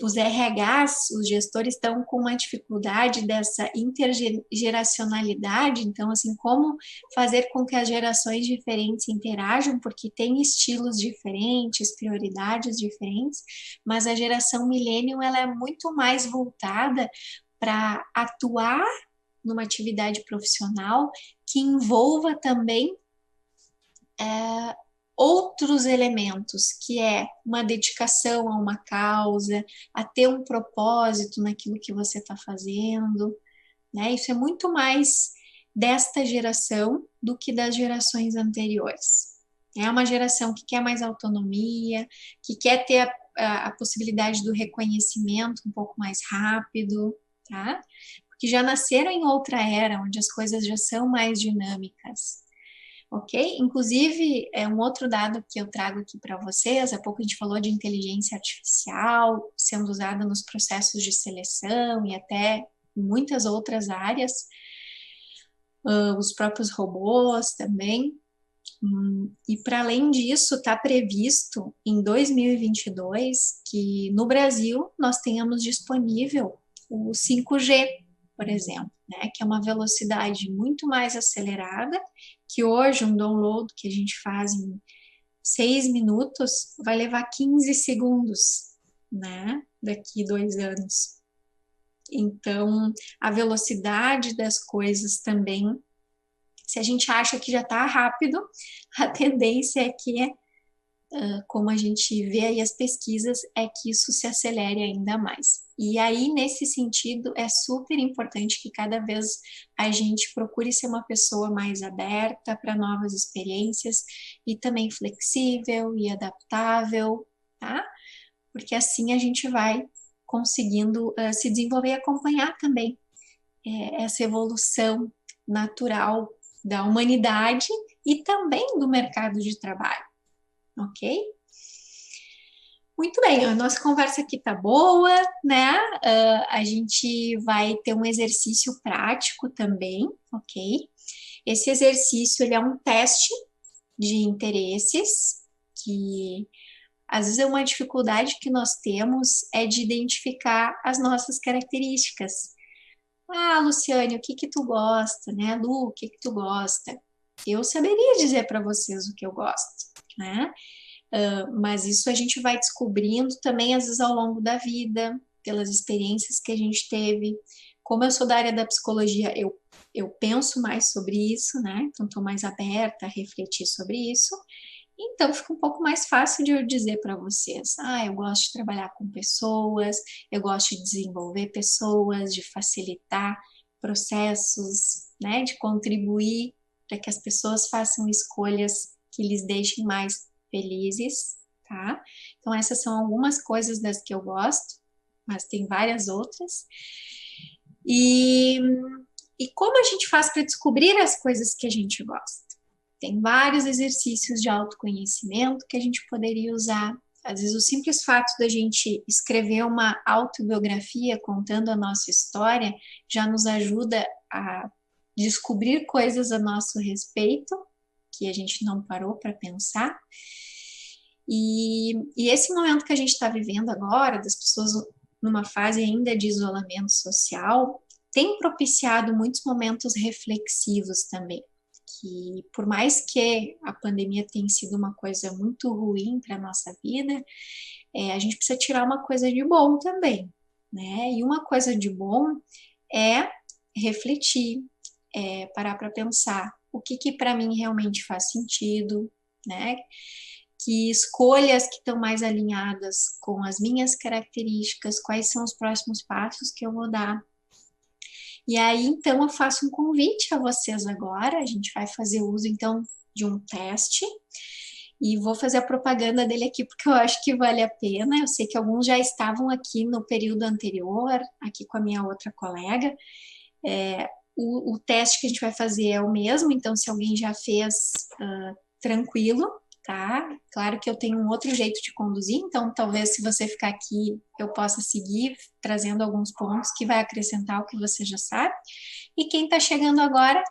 os RHs, os gestores estão com uma dificuldade dessa intergeracionalidade, então, assim, como fazer com que as gerações diferentes interajam, porque tem estilos diferentes, prioridades diferentes, mas a geração millennial, ela é muito mais voltada para atuar numa atividade profissional que envolva também outros elementos, que é uma dedicação a uma causa, a ter um propósito naquilo que você está fazendo, né? Isso é muito mais desta geração do que das gerações anteriores. É uma geração que quer mais autonomia, que quer ter a possibilidade do reconhecimento um pouco mais rápido, tá? Porque já nasceram em outra era, onde as coisas já são mais dinâmicas. Ok? Inclusive, é um outro dado que eu trago aqui para vocês. Há pouco a gente falou de inteligência artificial sendo usada nos processos de seleção e até em muitas outras áreas, os próprios robôs também. E para além disso, está previsto em 2022 que no Brasil nós tenhamos disponível o 5G, por exemplo, né, que é uma velocidade muito mais acelerada, que hoje um download que a gente faz em 6 minutos vai levar 15 segundos, né, daqui 2 anos. Então, a velocidade das coisas também, se a gente acha que já está rápido, a tendência é que, como a gente vê aí as pesquisas, é que isso se acelere ainda mais. E aí, nesse sentido, é super importante que cada vez a gente procure ser uma pessoa mais aberta para novas experiências e também flexível e adaptável, tá? Porque assim a gente vai conseguindo se desenvolver e acompanhar também essa evolução natural da humanidade e também do mercado de trabalho, ok? Muito bem, a nossa conversa aqui tá boa, né? A gente vai ter um exercício prático também, ok? Esse exercício, ele é um teste de interesses, que às vezes é uma dificuldade que nós temos é de identificar as nossas características. Ah, Luciane, o que que tu gosta, né? Lu, o que que tu gosta? Eu saberia dizer para vocês o que eu gosto, né? Mas isso a gente vai descobrindo também, às vezes, ao longo da vida, pelas experiências que a gente teve. Como eu sou da área da psicologia, eu penso mais sobre isso, né? Então, estou mais aberta a refletir sobre isso. Então, fica um pouco mais fácil de eu dizer para vocês: ah, eu gosto de trabalhar com pessoas, eu gosto de desenvolver pessoas, de facilitar processos, né? De contribuir para que as pessoas façam escolhas que lhes deixem mais felizes, tá? Então, essas são algumas coisas das que eu gosto, mas tem várias outras. E, e como a gente faz para descobrir as coisas que a gente gosta? Tem vários exercícios de autoconhecimento que a gente poderia usar. Às vezes, o simples fato da gente escrever uma autobiografia contando a nossa história já nos ajuda a descobrir coisas a nosso respeito que a gente não parou para pensar. E esse momento que a gente está vivendo agora, das pessoas numa fase ainda de isolamento social, tem propiciado muitos momentos reflexivos também. Que por mais que a pandemia tenha sido uma coisa muito ruim para a nossa vida, a gente precisa tirar uma coisa de bom também, né? E uma coisa de bom é refletir, parar para pensar o que para mim realmente faz sentido, né? Que escolhas que estão mais alinhadas com as minhas características, quais são os próximos passos que eu vou dar. E aí, então, eu faço um convite a vocês agora, a gente vai fazer uso, então, de um teste, e vou fazer a propaganda dele aqui porque eu acho que vale a pena. Eu sei que alguns já estavam aqui no período anterior, aqui com a minha outra colega. O teste que a gente vai fazer é o mesmo, então se alguém já fez, tranquilo, tá? Claro que eu tenho um outro jeito de conduzir, então talvez se você ficar aqui eu possa seguir trazendo alguns pontos que vai acrescentar o que você já sabe. E quem está chegando agora,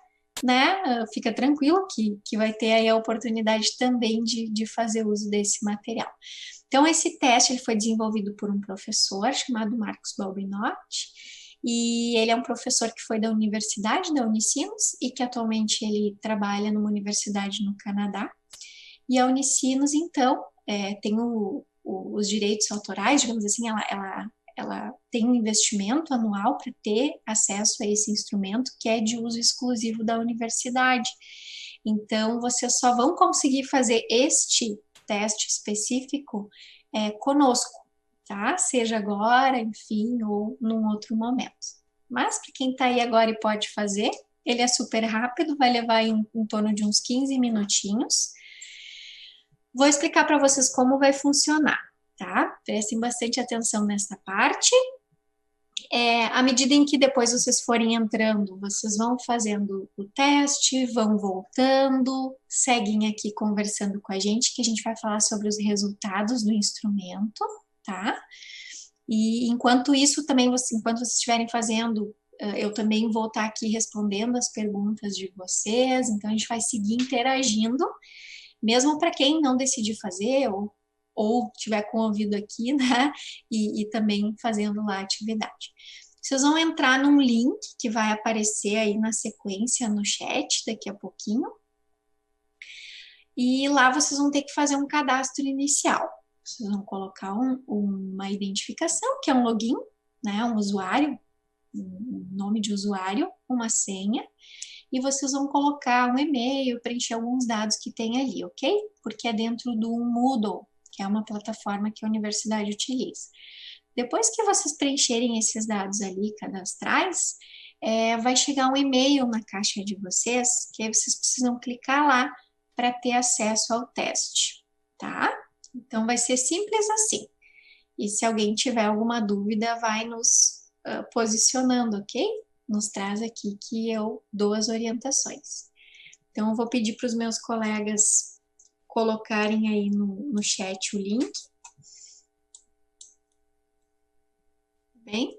né, fica tranquilo que vai ter aí a oportunidade também de fazer uso desse material. Então, esse teste ele foi desenvolvido por um professor chamado Marcos Balbinotti, e ele é um professor que foi da universidade, da Unicinos, e que atualmente ele trabalha numa universidade no Canadá. E a Unicinos, então, tem os direitos autorais, digamos assim, ela tem um investimento anual para ter acesso a esse instrumento que é de uso exclusivo da universidade. Então, vocês só vão conseguir fazer este teste específico conosco, tá? Seja agora, enfim, ou num outro momento. Mas para quem está aí agora e pode fazer, ele é super rápido, vai levar em torno de uns 15 minutinhos. Vou explicar para vocês como vai funcionar, tá? Prestem bastante atenção nessa parte. À medida em que depois vocês forem entrando, vocês vão fazendo o teste, vão voltando, seguem aqui conversando com a gente, que a gente vai falar sobre os resultados do instrumento, tá? E enquanto isso, também, enquanto vocês estiverem fazendo, eu também vou estar aqui respondendo as perguntas de vocês, então a gente vai seguir interagindo, mesmo para quem não decidir fazer ou tiver com o ouvido aqui, né? E também fazendo lá a atividade. Vocês vão entrar num link que vai aparecer aí na sequência no chat daqui a pouquinho. E lá vocês vão ter que fazer um cadastro inicial. Vocês vão colocar uma identificação, que é um login, né? Um usuário, um nome de usuário, uma senha. E vocês vão colocar um e-mail, preencher alguns dados que tem ali, ok? Porque é dentro do Moodle, que é uma plataforma que a universidade utiliza. Depois que vocês preencherem esses dados ali cadastrais, vai chegar um e-mail na caixa de vocês, que aí vocês precisam clicar lá para ter acesso ao teste, tá? Então, vai ser simples assim. E se alguém tiver alguma dúvida, vai nos posicionando, ok? Nos traz aqui que eu dou as orientações. Então, eu vou pedir para os meus colegas colocarem aí no chat o link. Bem?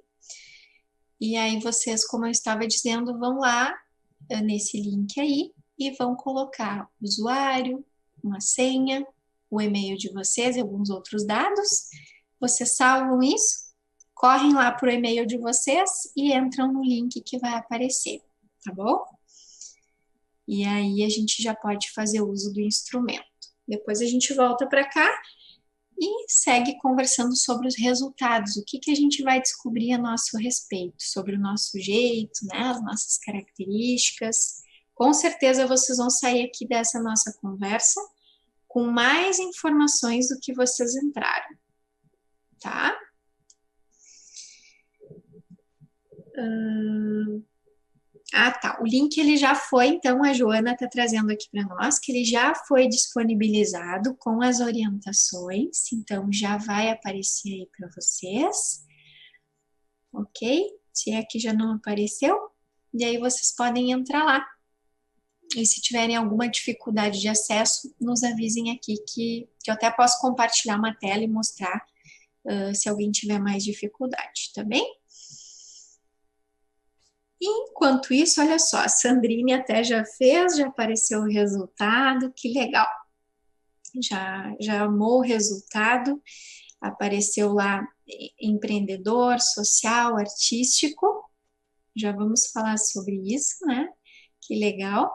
E aí vocês, como eu estava dizendo, vão lá nesse link aí e vão colocar o usuário, uma senha, o e-mail de vocês e alguns outros dados. Vocês salvam isso, correm lá para o e-mail de vocês e entram no link que vai aparecer, tá bom? E aí a gente já pode fazer uso do instrumento. Depois a gente volta para cá e segue conversando sobre os resultados, o que a gente vai descobrir a nosso respeito, sobre o nosso jeito, né, as nossas características. Com certeza vocês vão sair aqui dessa nossa conversa com mais informações do que vocês entraram, tá? Tá. O link ele já foi, então a Joana está trazendo aqui para nós que ele já foi disponibilizado com as orientações, então já vai aparecer aí para vocês, ok? Se aqui já não apareceu, e aí vocês podem entrar lá. E se tiverem alguma dificuldade de acesso, nos avisem aqui que eu até posso compartilhar uma tela e mostrar se alguém tiver mais dificuldade, tá bem? Enquanto isso, olha só, a Sandrine até já fez, já apareceu o resultado, que legal. Já amou o resultado, apareceu lá empreendedor, social, artístico. Já vamos falar sobre isso, né? Que legal.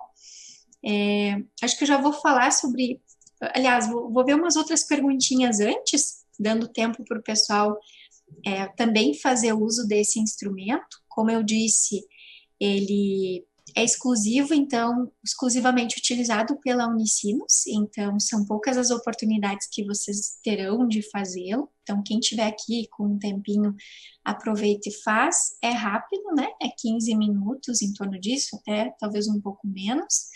Acho que eu já vou falar sobre... Aliás, vou ver umas outras perguntinhas antes, dando tempo para o pessoal também fazer uso desse instrumento. Como eu disse, ele é exclusivo, então, exclusivamente utilizado pela Unicinos, então são poucas as oportunidades que vocês terão de fazê-lo. Então, quem tiver aqui com um tempinho, aproveita e faz. É rápido, né? É 15 minutos em torno disso, até talvez um pouco menos.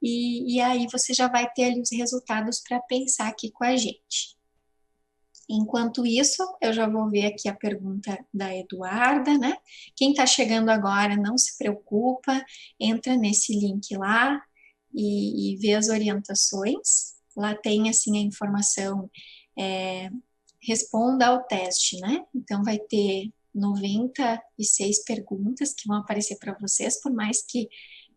E aí você já vai ter ali os resultados para pensar aqui com a gente. Enquanto isso, eu já vou ver aqui a pergunta da Eduarda, né? Quem está chegando agora, não se preocupa, entra nesse link lá e vê as orientações. Lá tem, assim, a informação, responda ao teste, né? Então, vai ter 96 perguntas que vão aparecer para vocês, por mais que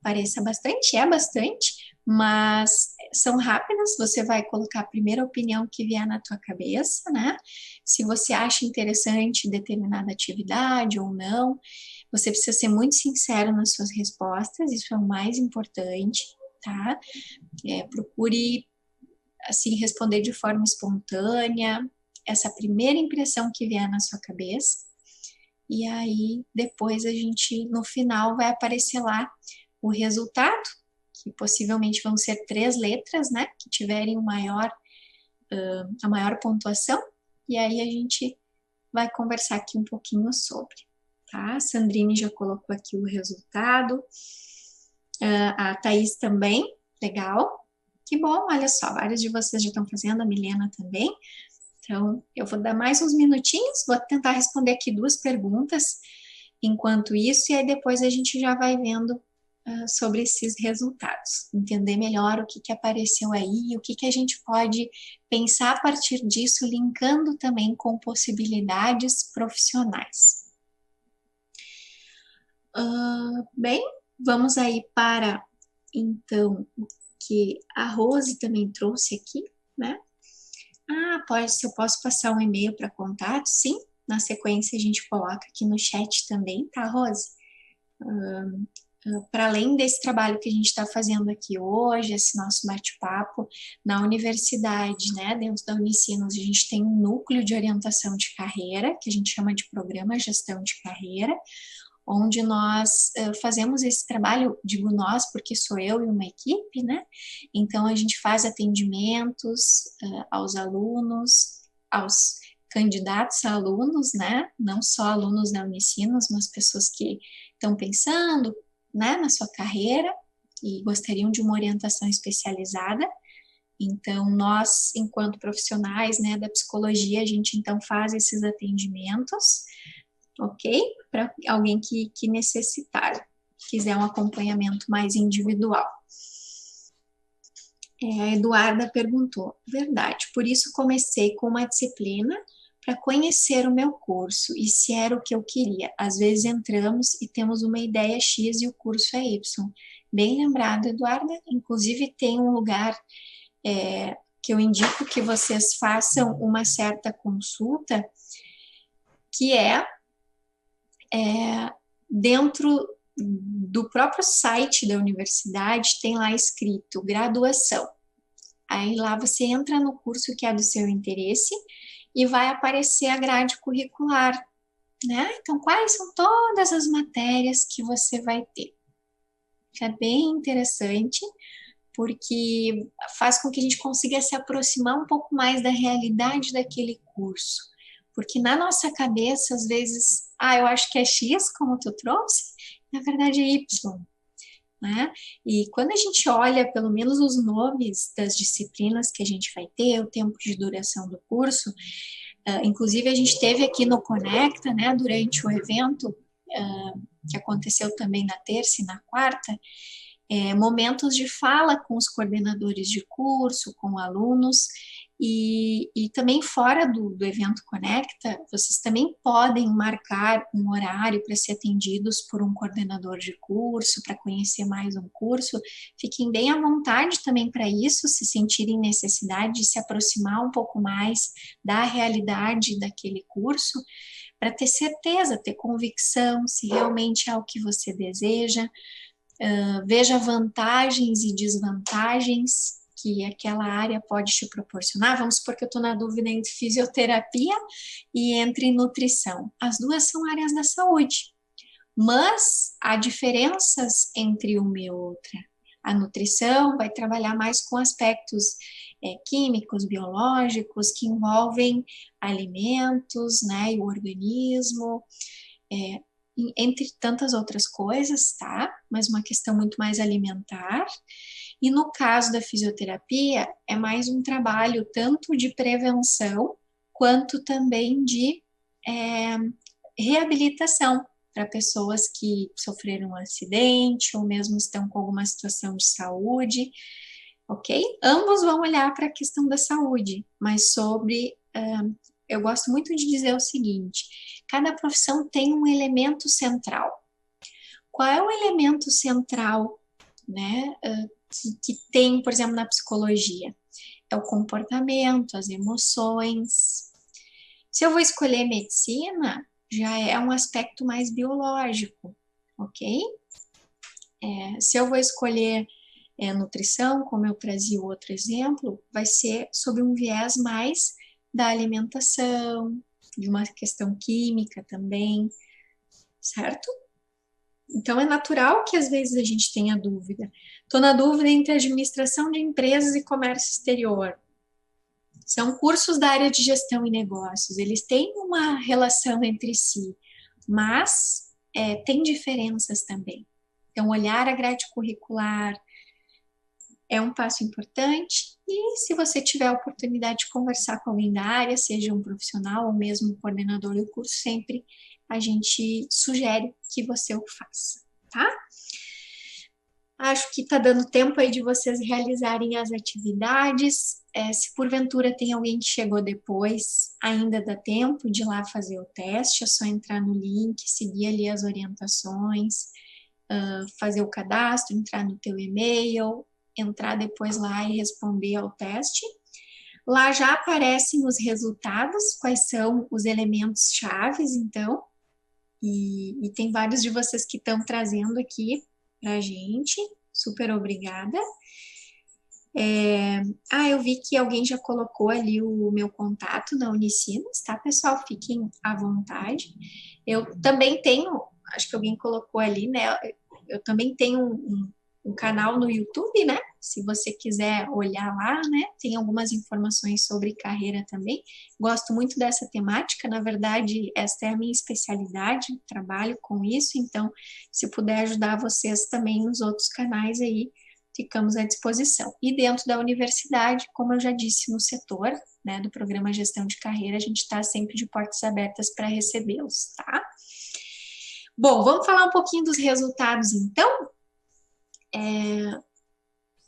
pareça bastante, é bastante, mas são rápidas, você vai colocar a primeira opinião que vier na tua cabeça, né? Se você acha interessante determinada atividade ou não, você precisa ser muito sincero nas suas respostas, isso é o mais importante, tá? Procure, assim, responder de forma espontânea, essa primeira impressão que vier na sua cabeça, e aí depois a gente, no final, vai aparecer lá o resultado, que possivelmente vão ser 3 letras, né, que tiverem a maior pontuação, e aí a gente vai conversar aqui um pouquinho sobre, tá? A Sandrine já colocou aqui o resultado, a Thaís também, legal, que bom, olha só, vários de vocês já estão fazendo, a Milena também. Então, eu vou dar mais uns minutinhos, vou tentar responder aqui 2 perguntas enquanto isso, e aí depois a gente já vai vendo sobre esses resultados, entender melhor o que apareceu aí, o que a gente pode pensar a partir disso, linkando também com possibilidades profissionais. Bem, vamos aí para, então, o que a Rose também trouxe aqui, né? Se eu posso passar um e-mail para contato, sim. Na sequência a gente coloca aqui no chat também, tá, Rose? Para além desse trabalho que a gente está fazendo aqui hoje, esse nosso bate-papo, na universidade, né, dentro da Unicinos, a gente tem um núcleo de orientação de carreira, que a gente chama de Programa Gestão de Carreira, onde nós fazemos esse trabalho, digo nós, porque sou eu e uma equipe, né? Então, a gente faz atendimentos aos alunos, aos candidatos a alunos, né? Não só alunos da Unicinos, mas pessoas que estão pensando, né, na sua carreira e gostariam de uma orientação especializada. Então, nós, enquanto profissionais, né, da psicologia, a gente então faz esses atendimentos, ok? Para alguém que necessitar, quiser um acompanhamento mais individual. A Eduarda perguntou, verdade, por isso comecei com uma disciplina para conhecer o meu curso e se era o que eu queria. Às vezes entramos e temos uma ideia X e o curso é Y. Bem lembrado, Eduarda. Inclusive tem um lugar que eu indico que vocês façam uma certa consulta, que dentro do próprio site da universidade, tem lá escrito graduação. Aí lá você entra no curso que é do seu interesse e vai aparecer a grade curricular, né? Então, quais são todas as matérias que você vai ter? Isso é bem interessante, porque faz com que a gente consiga se aproximar um pouco mais da realidade daquele curso. Porque na nossa cabeça, às vezes, eu acho que é X, como tu trouxe, na verdade é Y, né? E quando a gente olha, pelo menos, os nomes das disciplinas que a gente vai ter, o tempo de duração do curso, inclusive a gente teve aqui no Conecta, né, durante o evento, que aconteceu também na terça e na quarta, momentos de fala com os coordenadores de curso, com alunos, e também fora do evento Conecta, vocês também podem marcar um horário para ser atendidos por um coordenador de curso, para conhecer mais um curso. Fiquem bem à vontade também para isso, se sentirem necessidade de se aproximar um pouco mais da realidade daquele curso, para ter certeza, ter convicção se realmente é o que você deseja. Veja vantagens e desvantagens que aquela área pode te proporcionar. Vamos supor que eu estou na dúvida entre fisioterapia e entre nutrição. As duas são áreas da saúde, mas há diferenças entre uma e outra. A nutrição vai trabalhar mais com aspectos químicos, biológicos, que envolvem alimentos, né, e o organismo, entre tantas outras coisas, tá? Mas uma questão muito mais alimentar. E no caso da fisioterapia, é mais um trabalho tanto de prevenção, quanto também de reabilitação para pessoas que sofreram um acidente ou mesmo estão com alguma situação de saúde, ok? Ambos vão olhar para a questão da saúde, mas eu gosto muito de dizer o seguinte, cada profissão tem um elemento central. Qual é o elemento central né, que tem, por exemplo, na psicologia. É o comportamento, as emoções. Se eu vou escolher medicina, já é um aspecto mais biológico, ok? Se eu vou escolher nutrição, como eu trazia o outro exemplo, vai ser sobre um viés mais da alimentação, de uma questão química também, certo? Então é natural que às vezes a gente tenha dúvida. Estou na dúvida entre administração de empresas e comércio exterior. São cursos da área de gestão e negócios, eles têm uma relação entre si, mas tem diferenças também. Então, olhar a grade curricular é um passo importante, e se você tiver a oportunidade de conversar com alguém da área, seja um profissional ou mesmo um coordenador do curso, sempre a gente sugere que você o faça, tá? Acho que está dando tempo aí de vocês realizarem as atividades. Se porventura tem alguém que chegou depois, ainda dá tempo de ir lá fazer o teste, é só entrar no link, seguir ali as orientações, fazer o cadastro, entrar no teu e-mail, entrar depois lá e responder ao teste. Lá já aparecem os resultados, quais são os elementos chaves, então, e tem vários de vocês que estão trazendo aqui pra gente. Super obrigada. Eu vi que alguém já colocou ali o meu contato na Unicinos, tá, pessoal? Fiquem à vontade. Eu também tenho, acho que alguém colocou ali, né? Eu também tenho um canal no YouTube, né? Se você quiser olhar lá, né? Tem algumas informações sobre carreira também. Gosto muito dessa temática, na verdade, esta é a minha especialidade, trabalho com isso, então, se puder ajudar vocês também nos outros canais aí, ficamos à disposição. E dentro da universidade, como eu já disse no setor, né, do programa Gestão de Carreira, a gente está sempre de portas abertas para recebê-los, tá? Bom, vamos falar um pouquinho dos resultados, então?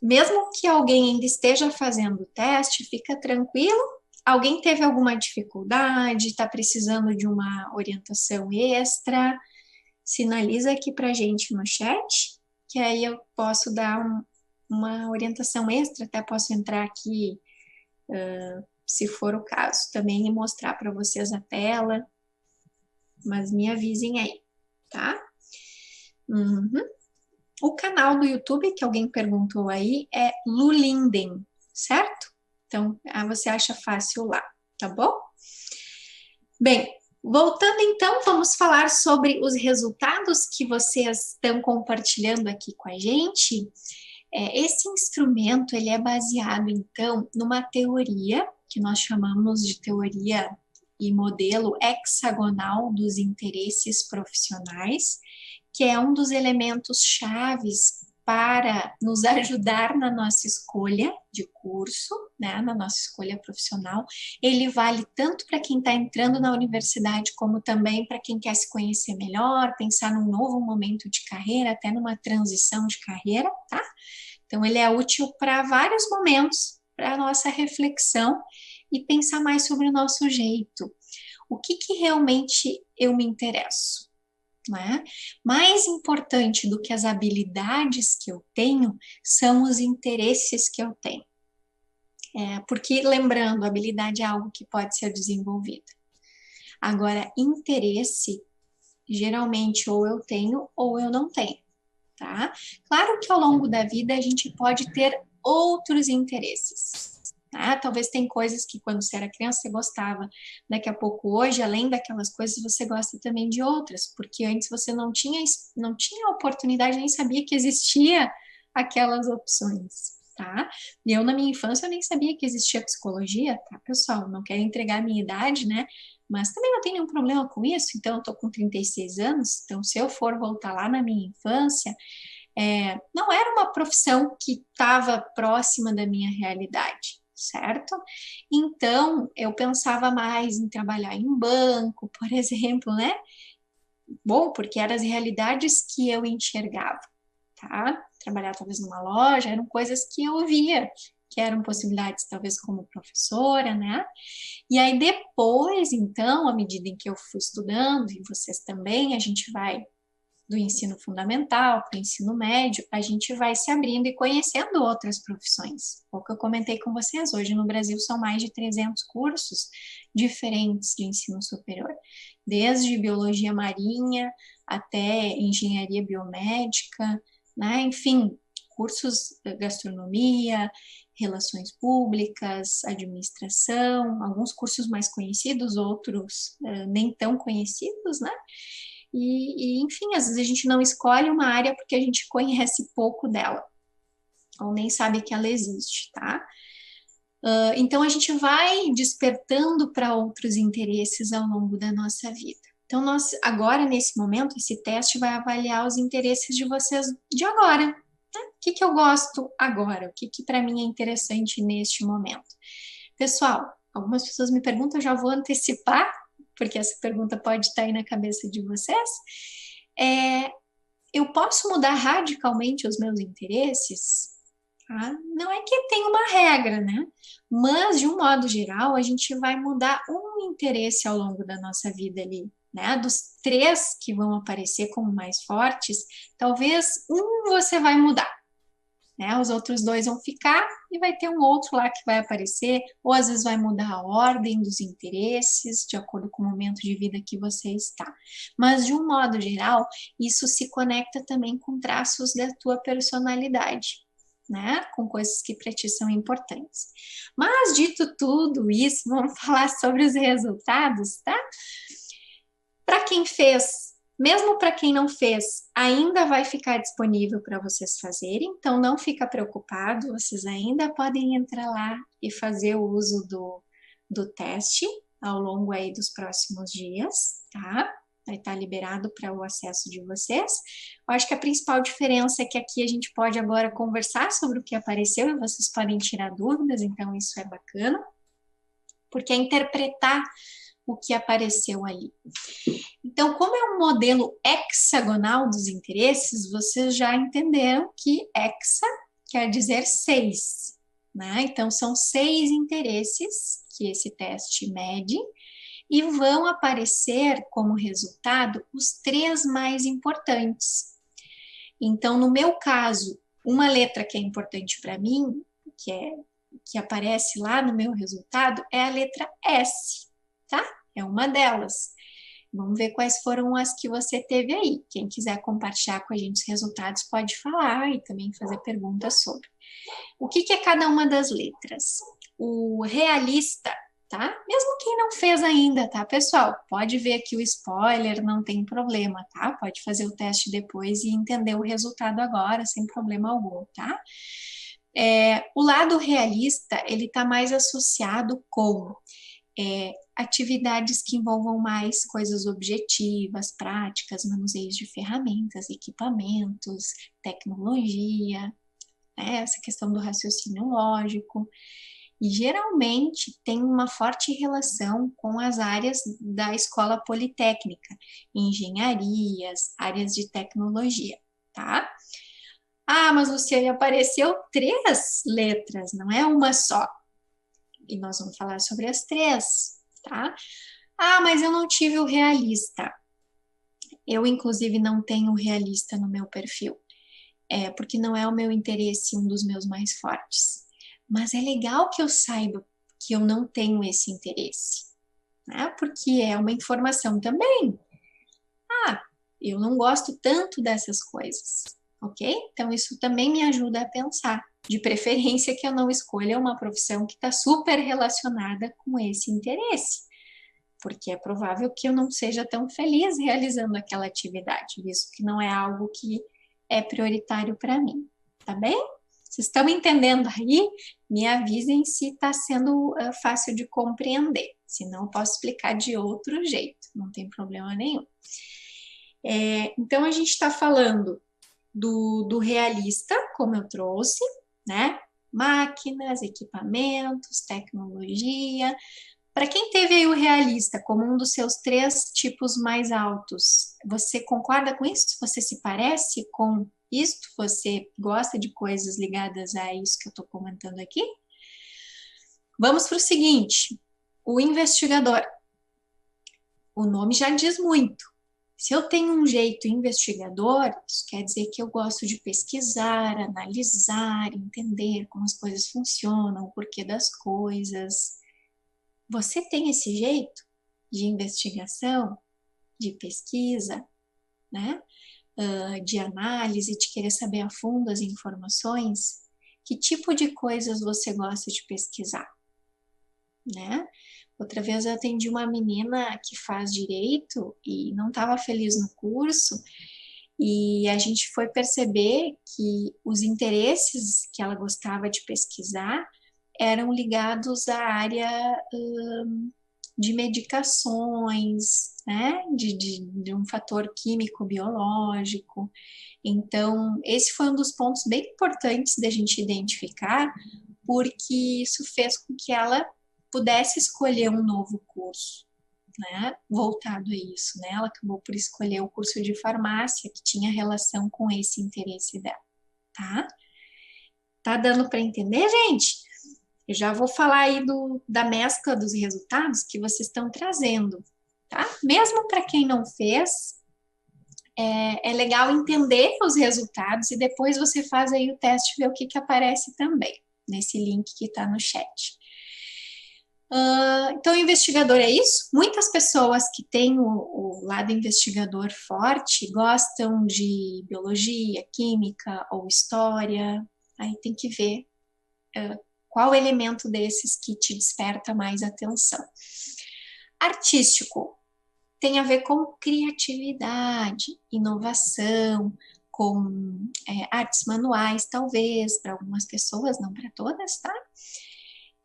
Mesmo que alguém ainda esteja fazendo o teste, fica tranquilo. Alguém teve alguma dificuldade, está precisando de uma orientação extra? Sinaliza aqui para a gente no chat, que aí eu posso dar uma orientação extra, até posso entrar aqui, se for o caso, também e mostrar para vocês a tela, mas me avisem aí, tá? Uhum. O canal do YouTube, que alguém perguntou aí, é Lulinden, certo? Então, você acha fácil lá, tá bom? Bem, voltando então, vamos falar sobre os resultados que vocês estão compartilhando aqui com a gente. Esse instrumento, ele é baseado, então, numa teoria, que nós chamamos de teoria e modelo hexagonal dos interesses profissionais, que é um dos elementos chaves para nos ajudar na nossa escolha de curso, né, na nossa escolha profissional. Ele vale tanto para quem está entrando na universidade, como também para quem quer se conhecer melhor, pensar num novo momento de carreira, até numa transição de carreira, tá? Então, ele é útil para vários momentos, para a nossa reflexão e pensar mais sobre o nosso jeito. O que realmente eu me interesso? Né? Mais importante do que as habilidades que eu tenho são os interesses que eu tenho. Porque, lembrando, habilidade é algo que pode ser desenvolvido. Agora, interesse, geralmente, ou eu tenho ou eu não tenho, tá? Claro que ao longo da vida a gente pode ter outros interesses. Talvez tem coisas que quando você era criança você gostava, daqui a pouco hoje, além daquelas coisas, você gosta também de outras, porque antes você não tinha oportunidade, nem sabia que existia aquelas opções, tá? E eu, na minha infância, eu nem sabia que existia psicologia, tá, pessoal? Não quero entregar a minha idade, né? Mas também não tem nenhum problema com isso, então eu tô com 36 anos, então se eu for voltar lá na minha infância, não era uma profissão que estava próxima da minha realidade, certo? Então, eu pensava mais em trabalhar em banco, por exemplo, né? Bom, porque eram as realidades que eu enxergava, tá? Trabalhar talvez numa loja, eram coisas que eu via, que eram possibilidades talvez como professora, né? E aí depois, então, à medida em que eu fui estudando, e vocês também, a gente vai do ensino fundamental para o ensino médio, a gente vai se abrindo e conhecendo outras profissões. O que eu comentei com vocês, hoje no Brasil são mais de 300 cursos diferentes de ensino superior, desde biologia marinha até engenharia biomédica, né? Enfim, cursos de gastronomia, relações públicas, administração, alguns cursos mais conhecidos, outros nem tão conhecidos, né? Enfim, às vezes a gente não escolhe uma área porque a gente conhece pouco dela, ou nem sabe que ela existe, tá? Então a gente vai despertando para outros interesses ao longo da nossa vida. Então, nós, agora, nesse momento, esse teste vai avaliar os interesses de vocês de agora. Né? O que eu gosto agora? O que para mim é interessante neste momento? Pessoal, algumas pessoas me perguntam, eu já vou antecipar, porque essa pergunta pode estar aí na cabeça de vocês. Eu posso mudar radicalmente os meus interesses? Tá? Não é que tem uma regra, né? Mas, de um modo geral, a gente vai mudar um interesse ao longo da nossa vida ali, né? Dos 3 que vão aparecer como mais fortes, talvez um você vai mudar, né? Os outros 2 vão ficar e vai ter um outro lá que vai aparecer, ou às vezes vai mudar a ordem dos interesses, de acordo com o momento de vida que você está. Mas, de um modo geral, isso se conecta também com traços da tua personalidade. Né? Com coisas que para ti são importantes. Mas, dito tudo isso, vamos falar sobre os resultados, tá? Para quem fez, mesmo para quem não fez, ainda vai ficar disponível para vocês fazerem, então não fica preocupado, vocês ainda podem entrar lá e fazer o uso do teste ao longo aí dos próximos dias, tá? Vai estar liberado para o acesso de vocês. Eu acho que a principal diferença é que aqui a gente pode agora conversar sobre o que apareceu e vocês podem tirar dúvidas, então isso é bacana, porque é interpretar o que apareceu ali. Então, como é um modelo hexagonal dos interesses, vocês já entenderam que hexa quer dizer 6, né? Então, são 6 interesses que esse teste mede, e vão aparecer como resultado os 3 mais importantes. Então, no meu caso, uma letra que é importante para mim, que aparece lá no meu resultado, é a letra S, tá? É uma delas. Vamos ver quais foram as que você teve aí. Quem quiser compartilhar com a gente os resultados pode falar e também fazer perguntas sobre. O que é cada uma das letras? O realista, tá? Mesmo quem não fez ainda, tá, pessoal? Pode ver aqui o spoiler, não tem problema, tá? Pode fazer o teste depois e entender o resultado agora, sem problema algum, tá? O lado realista, ele tá mais associado com atividades que envolvam mais coisas objetivas, práticas, manuseios de ferramentas, equipamentos, tecnologia, né? Essa questão do raciocínio lógico. E geralmente tem uma forte relação com as áreas da escola politécnica, engenharias, áreas de tecnologia, tá? Ah, mas Luciane, apareceu 3 letras, não é uma só. E nós vamos falar sobre as 3, tá? Ah, mas eu não tive o realista. Eu, inclusive, não tenho o realista no meu perfil. Porque não é o meu interesse, um dos meus mais fortes. Mas é legal que eu saiba que eu não tenho esse interesse, né? Porque é uma informação também. Ah, eu não gosto tanto dessas coisas, ok? Então, isso também me ajuda a pensar. De preferência que eu não escolha uma profissão que está super relacionada com esse interesse, porque é provável que eu não seja tão feliz realizando aquela atividade, visto que não é algo que é prioritário para mim, tá bem? Vocês estão entendendo aí? Me avisem se está sendo fácil de compreender, senão eu posso explicar de outro jeito, não tem problema nenhum. Então, a gente está falando do realista, como eu trouxe, né? Máquinas, equipamentos, tecnologia. Para quem teve aí o realista como um dos seus 3 tipos mais altos, você concorda com isso? Você se parece com isto? Você gosta de coisas ligadas a isso que eu estou comentando aqui? Vamos para o seguinte: o investigador. O nome já diz muito. Se eu tenho um jeito investigador, isso quer dizer que eu gosto de pesquisar, analisar, entender como as coisas funcionam, o porquê das coisas. Você tem esse jeito de investigação, de pesquisa, né? De análise, de querer saber a fundo as informações? Que tipo de coisas você gosta de pesquisar, né? Outra vez eu atendi uma menina que faz direito e não estava feliz no curso, e a gente foi perceber que os interesses que ela gostava de pesquisar eram ligados à área de medicações, né? De um fator químico-biológico. Então, esse foi um dos pontos bem importantes da gente identificar, porque isso fez com que ela pudesse escolher um novo curso, né, voltado a isso, né? Ela acabou por escolher o curso de farmácia que tinha relação com esse interesse dela, tá? Tá dando para entender, gente? Eu já vou falar aí da mescla dos resultados que vocês estão trazendo, tá? Mesmo para quem não fez, é legal entender os resultados e depois você faz aí o teste e vê o que aparece também nesse link que está no chat. Então, o investigador é isso. Muitas pessoas que têm o lado investigador forte gostam de biologia, química ou história. Aí tem que ver qual elemento desses que te desperta mais atenção. Artístico tem a ver com criatividade, inovação, com artes manuais, talvez, para algumas pessoas, não para todas, tá?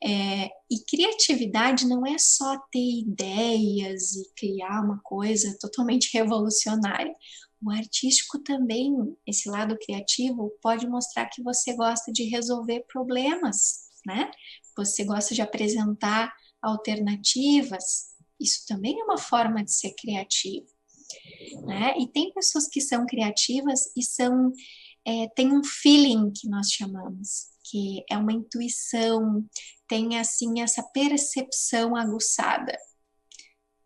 E criatividade não é só ter ideias e criar uma coisa totalmente revolucionária. O artístico também, esse lado criativo, pode mostrar que você gosta de resolver problemas, né? Você gosta de apresentar alternativas. Isso também é uma forma de ser criativo, né? E tem pessoas que são criativas e tem um feeling que nós chamamos, que é uma intuição, tem assim essa percepção aguçada,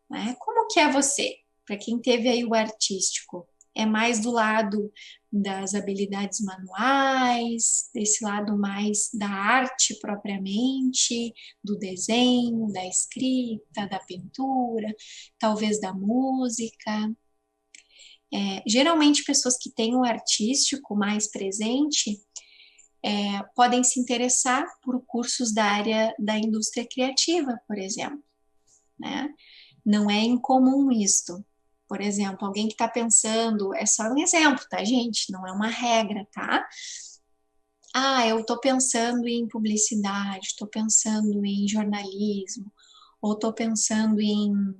né? Como que é você? Para quem teve aí o artístico, é mais do lado das habilidades manuais, desse lado mais da arte propriamente, do desenho, da escrita, da pintura, talvez da música. Geralmente pessoas que têm o artístico mais presente podem se interessar por cursos da área da indústria criativa, por exemplo, né? Não é incomum isto. Por exemplo, alguém que está pensando, é só um exemplo, tá, gente? Não é uma regra, tá? Eu estou pensando em publicidade, estou pensando em jornalismo, ou estou pensando em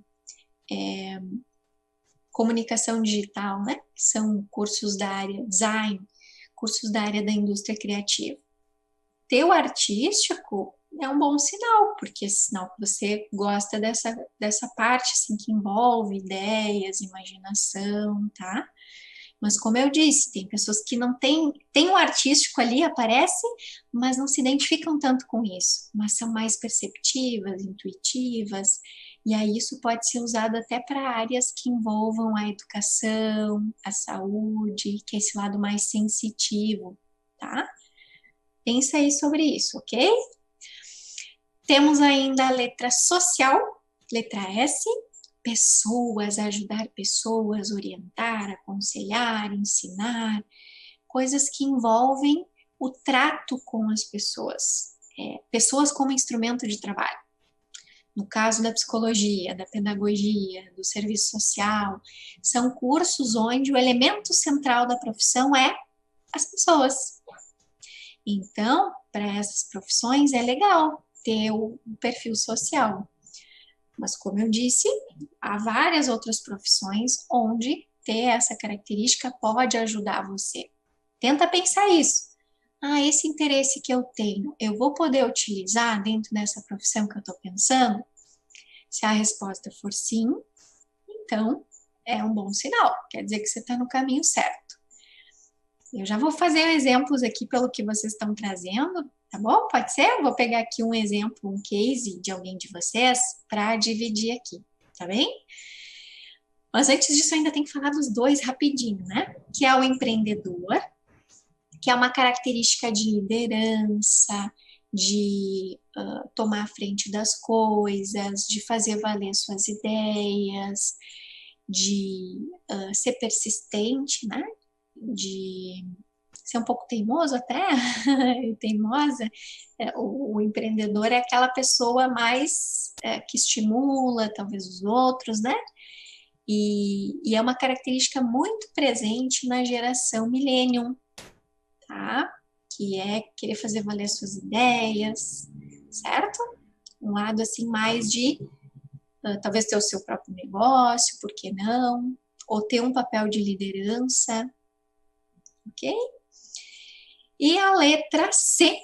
comunicação digital, né? Que são cursos da área design, cursos da área da indústria criativa. Ter o artístico é um bom sinal, porque é sinal que você gosta dessa parte assim, que envolve ideias, imaginação, tá? Mas como eu disse, tem pessoas que não tem o artístico ali, aparece, mas não se identificam tanto com isso, mas são mais perceptivas, intuitivas, e aí isso pode ser usado até para áreas que envolvam a educação, a saúde, que é esse lado mais sensitivo, tá? Pensa aí sobre isso, ok? Temos ainda a letra social, letra S, pessoas, ajudar pessoas, orientar, aconselhar, ensinar, coisas que envolvem o trato com as pessoas, pessoas como instrumento de trabalho. No caso da psicologia, da pedagogia, do serviço social, são cursos onde o elemento central da profissão é as pessoas. Então, para essas profissões é legal ter o perfil social. Mas, como eu disse, há várias outras profissões onde ter essa característica pode ajudar você. Tenta pensar isso. Esse interesse que eu tenho, eu vou poder utilizar dentro dessa profissão que eu estou pensando? Se a resposta for sim, então é um bom sinal. Quer dizer que você está no caminho certo. Eu já vou fazer exemplos aqui pelo que vocês estão trazendo, tá bom? Pode ser? Eu vou pegar aqui um exemplo, um case de alguém de vocês para dividir aqui, tá bem? Mas antes disso, eu ainda tem que falar dos dois rapidinho, né? Que é o empreendedor, que é uma característica de liderança, de tomar a frente das coisas, de fazer valer suas ideias, de ser persistente, né? De ser um pouco teimoso até, teimosa. O empreendedor é aquela pessoa mais que estimula, talvez, os outros, né? E é uma característica muito presente na geração millennium, tá? Que é querer fazer valer suas ideias, certo? Um lado assim mais de talvez ter o seu próprio negócio, por que não? Ou ter um papel de liderança, ok? E a letra C,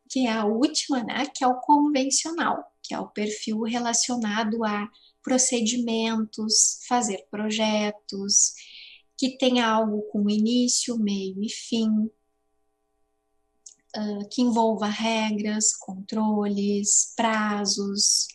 que é a última, né? Que é o convencional, que é o perfil relacionado a procedimentos, fazer projetos, que tenha algo com início, meio e fim, que envolva regras, controles, prazos.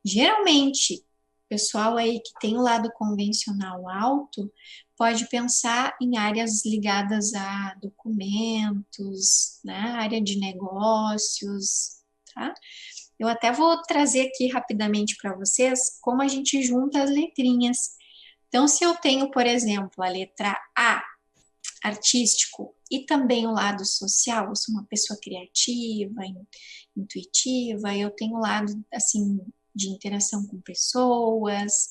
Geralmente, pessoal aí que tem o lado convencional alto, pode pensar em áreas ligadas a documentos, né? Área de negócios, tá? Eu até vou trazer aqui rapidamente para vocês como a gente junta as letrinhas. Então, se eu tenho, por exemplo, a letra A, artístico, e também o lado social, eu sou uma pessoa criativa, intuitiva, eu tenho o lado, assim, de interação com pessoas.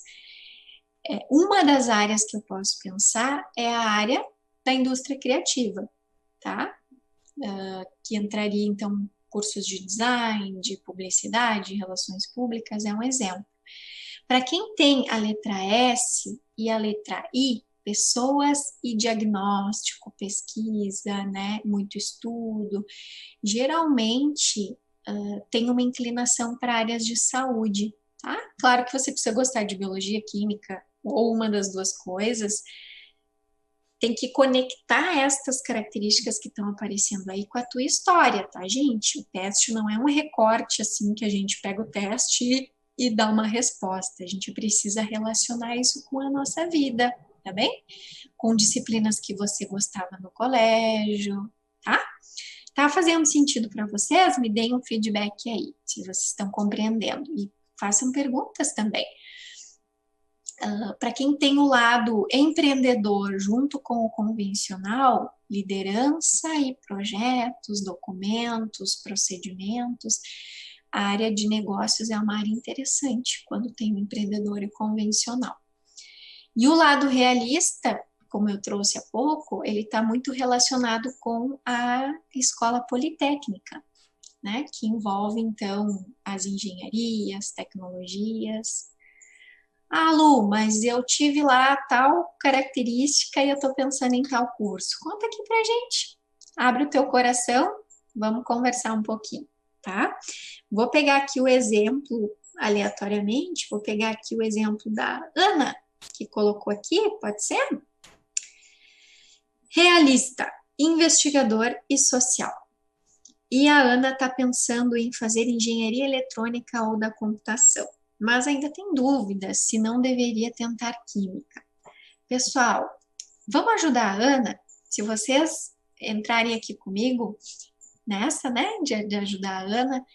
Uma das áreas que eu posso pensar é a área da indústria criativa, tá? Que entraria, então, cursos de design, de publicidade, relações públicas, é um exemplo. Para quem tem a letra S e a letra I, pessoas e diagnóstico, pesquisa, né, muito estudo, geralmente tem uma inclinação para áreas de saúde, tá? Claro que você precisa gostar de biologia, química, ou uma das duas coisas, tem que conectar estas características que estão aparecendo aí com a tua história, tá, gente? O teste não é um recorte assim que a gente pega o teste e dá uma resposta. A gente precisa relacionar isso com a nossa vida, tá bem? Com disciplinas que você gostava no colégio, tá? Tá fazendo sentido para vocês? Me deem um feedback aí, se vocês estão compreendendo. E façam perguntas também. Para quem tem o lado empreendedor junto com o convencional, liderança e projetos, documentos, procedimentos, a área de negócios é uma área interessante quando tem o empreendedor e o convencional. E o lado realista, como eu trouxe há pouco, ele está muito relacionado com a escola politécnica, né? Que envolve, então, as engenharias, tecnologias. Ah, Lu, mas eu tive lá tal característica e eu estou pensando em tal curso. Conta aqui pra gente. Abre o teu coração, vamos conversar um pouquinho, tá? Vou pegar aqui o exemplo aleatoriamente, vou pegar aqui o exemplo da Ana, que colocou aqui, pode ser? Realista, investigador e social. E a Ana está pensando em fazer engenharia eletrônica ou da computação, mas ainda tem dúvidas se não deveria tentar química. Pessoal, vamos ajudar a Ana? Se vocês entrarem aqui comigo nessa, né, de ajudar a Ana,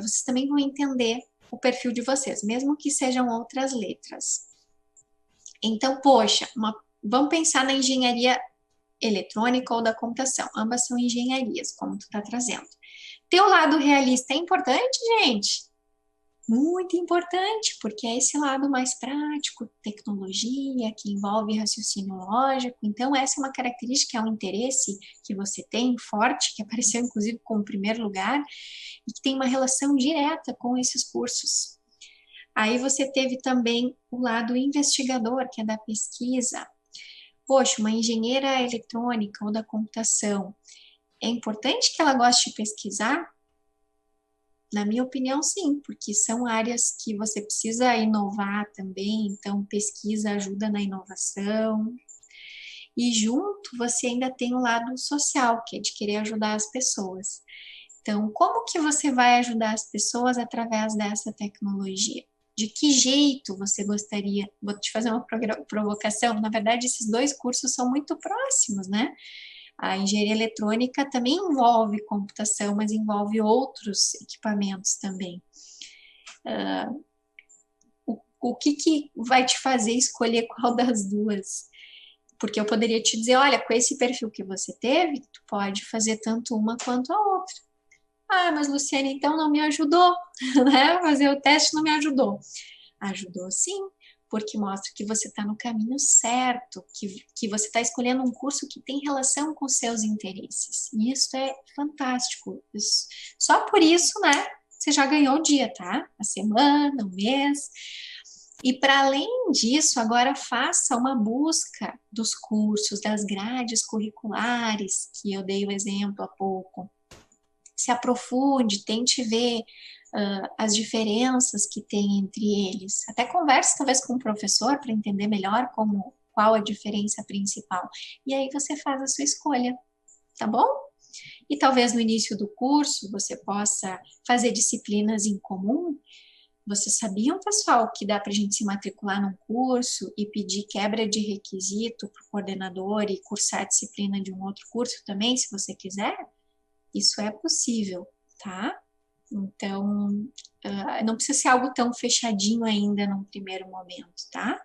vocês também vão entender o perfil de vocês, mesmo que sejam outras letras. Então, poxa, vamos pensar na engenharia eletrônica ou da computação. Ambas são engenharias, como tu está trazendo. Teu lado realista é importante, gente? Muito importante, porque é esse lado mais prático, tecnologia, que envolve raciocínio lógico. Então, essa é uma característica, é um interesse que você tem forte, que apareceu inclusive como primeiro lugar, e que tem uma relação direta com esses cursos. Aí você teve também o lado investigador, que é da pesquisa. Poxa, uma engenheira eletrônica ou da computação, é importante que ela goste de pesquisar? Na minha opinião, sim, porque são áreas que você precisa inovar também, então pesquisa ajuda na inovação. E junto você ainda tem o lado social, que é de querer ajudar as pessoas. Então, como que você vai ajudar as pessoas através dessa tecnologia? de que jeito você gostaria. Vou te fazer uma provocação. Na verdade, esses dois cursos são muito próximos, né? A engenharia eletrônica também envolve computação, mas envolve outros equipamentos também. O que vai te fazer escolher qual das duas? Porque eu poderia te dizer, olha, com esse perfil que você teve, tu pode fazer tanto uma quanto a outra. Ah, mas Luciane, então não me ajudou, né? Fazer o teste não me ajudou. Ajudou sim, porque mostra que você está no caminho certo, que você está escolhendo um curso que tem relação com seus interesses. E isso é fantástico. Só por isso, né? Você já ganhou o dia, tá? A semana, o mês. E para além disso, agora faça uma busca dos cursos, das grades curriculares, que eu dei o exemplo há pouco. Se aprofunde, tente ver as diferenças que tem entre eles. Até converse talvez com o professor para entender melhor qual a diferença principal. E aí você faz a sua escolha, tá bom? E talvez no início do curso você possa fazer disciplinas em comum. Vocês sabiam, pessoal, que dá para a gente se matricular num curso e pedir quebra de requisito para o coordenador e cursar a disciplina de um outro curso também, se você quiser? Isso é possível, tá? Então, não precisa ser algo tão fechadinho ainda num primeiro momento, tá?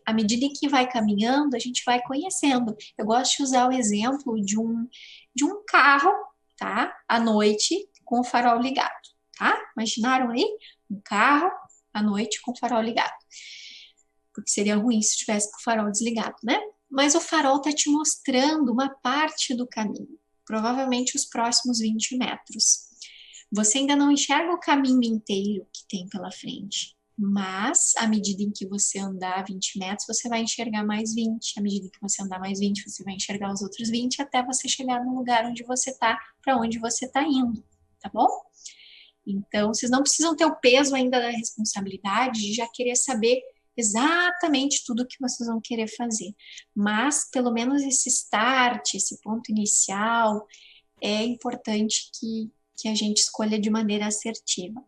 À medida em que vai caminhando, a gente vai conhecendo. Eu gosto de usar o exemplo de um carro, tá? À noite, com o farol ligado, tá? Imaginaram aí? Um carro à noite com o farol ligado. Porque seria ruim se tivesse com o farol desligado, né? Mas o farol tá te mostrando uma parte do caminho, provavelmente os próximos 20 metros. Você ainda não enxerga o caminho inteiro que tem pela frente, mas à medida em que você andar 20 metros, você vai enxergar mais 20. À medida que você andar mais 20, você vai enxergar os outros 20 até você chegar no lugar onde você está, para onde você está indo, tá bom? Então, vocês não precisam ter o peso ainda da responsabilidade de já querer saber exatamente tudo que vocês vão querer fazer. Mas, pelo menos esse start, esse ponto inicial, é importante que a gente escolha de maneira assertiva.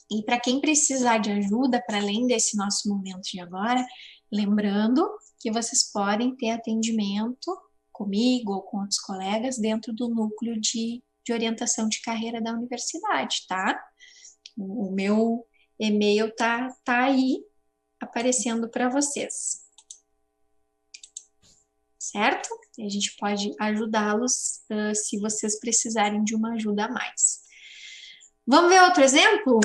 E para quem precisar de ajuda, para além desse nosso momento de agora, lembrando que vocês podem ter atendimento comigo ou com outros colegas dentro do núcleo de orientação de carreira da universidade, tá? O meu e-mail tá aí aparecendo para vocês, certo? E a gente pode ajudá-los se vocês precisarem de uma ajuda a mais. Vamos ver outro exemplo?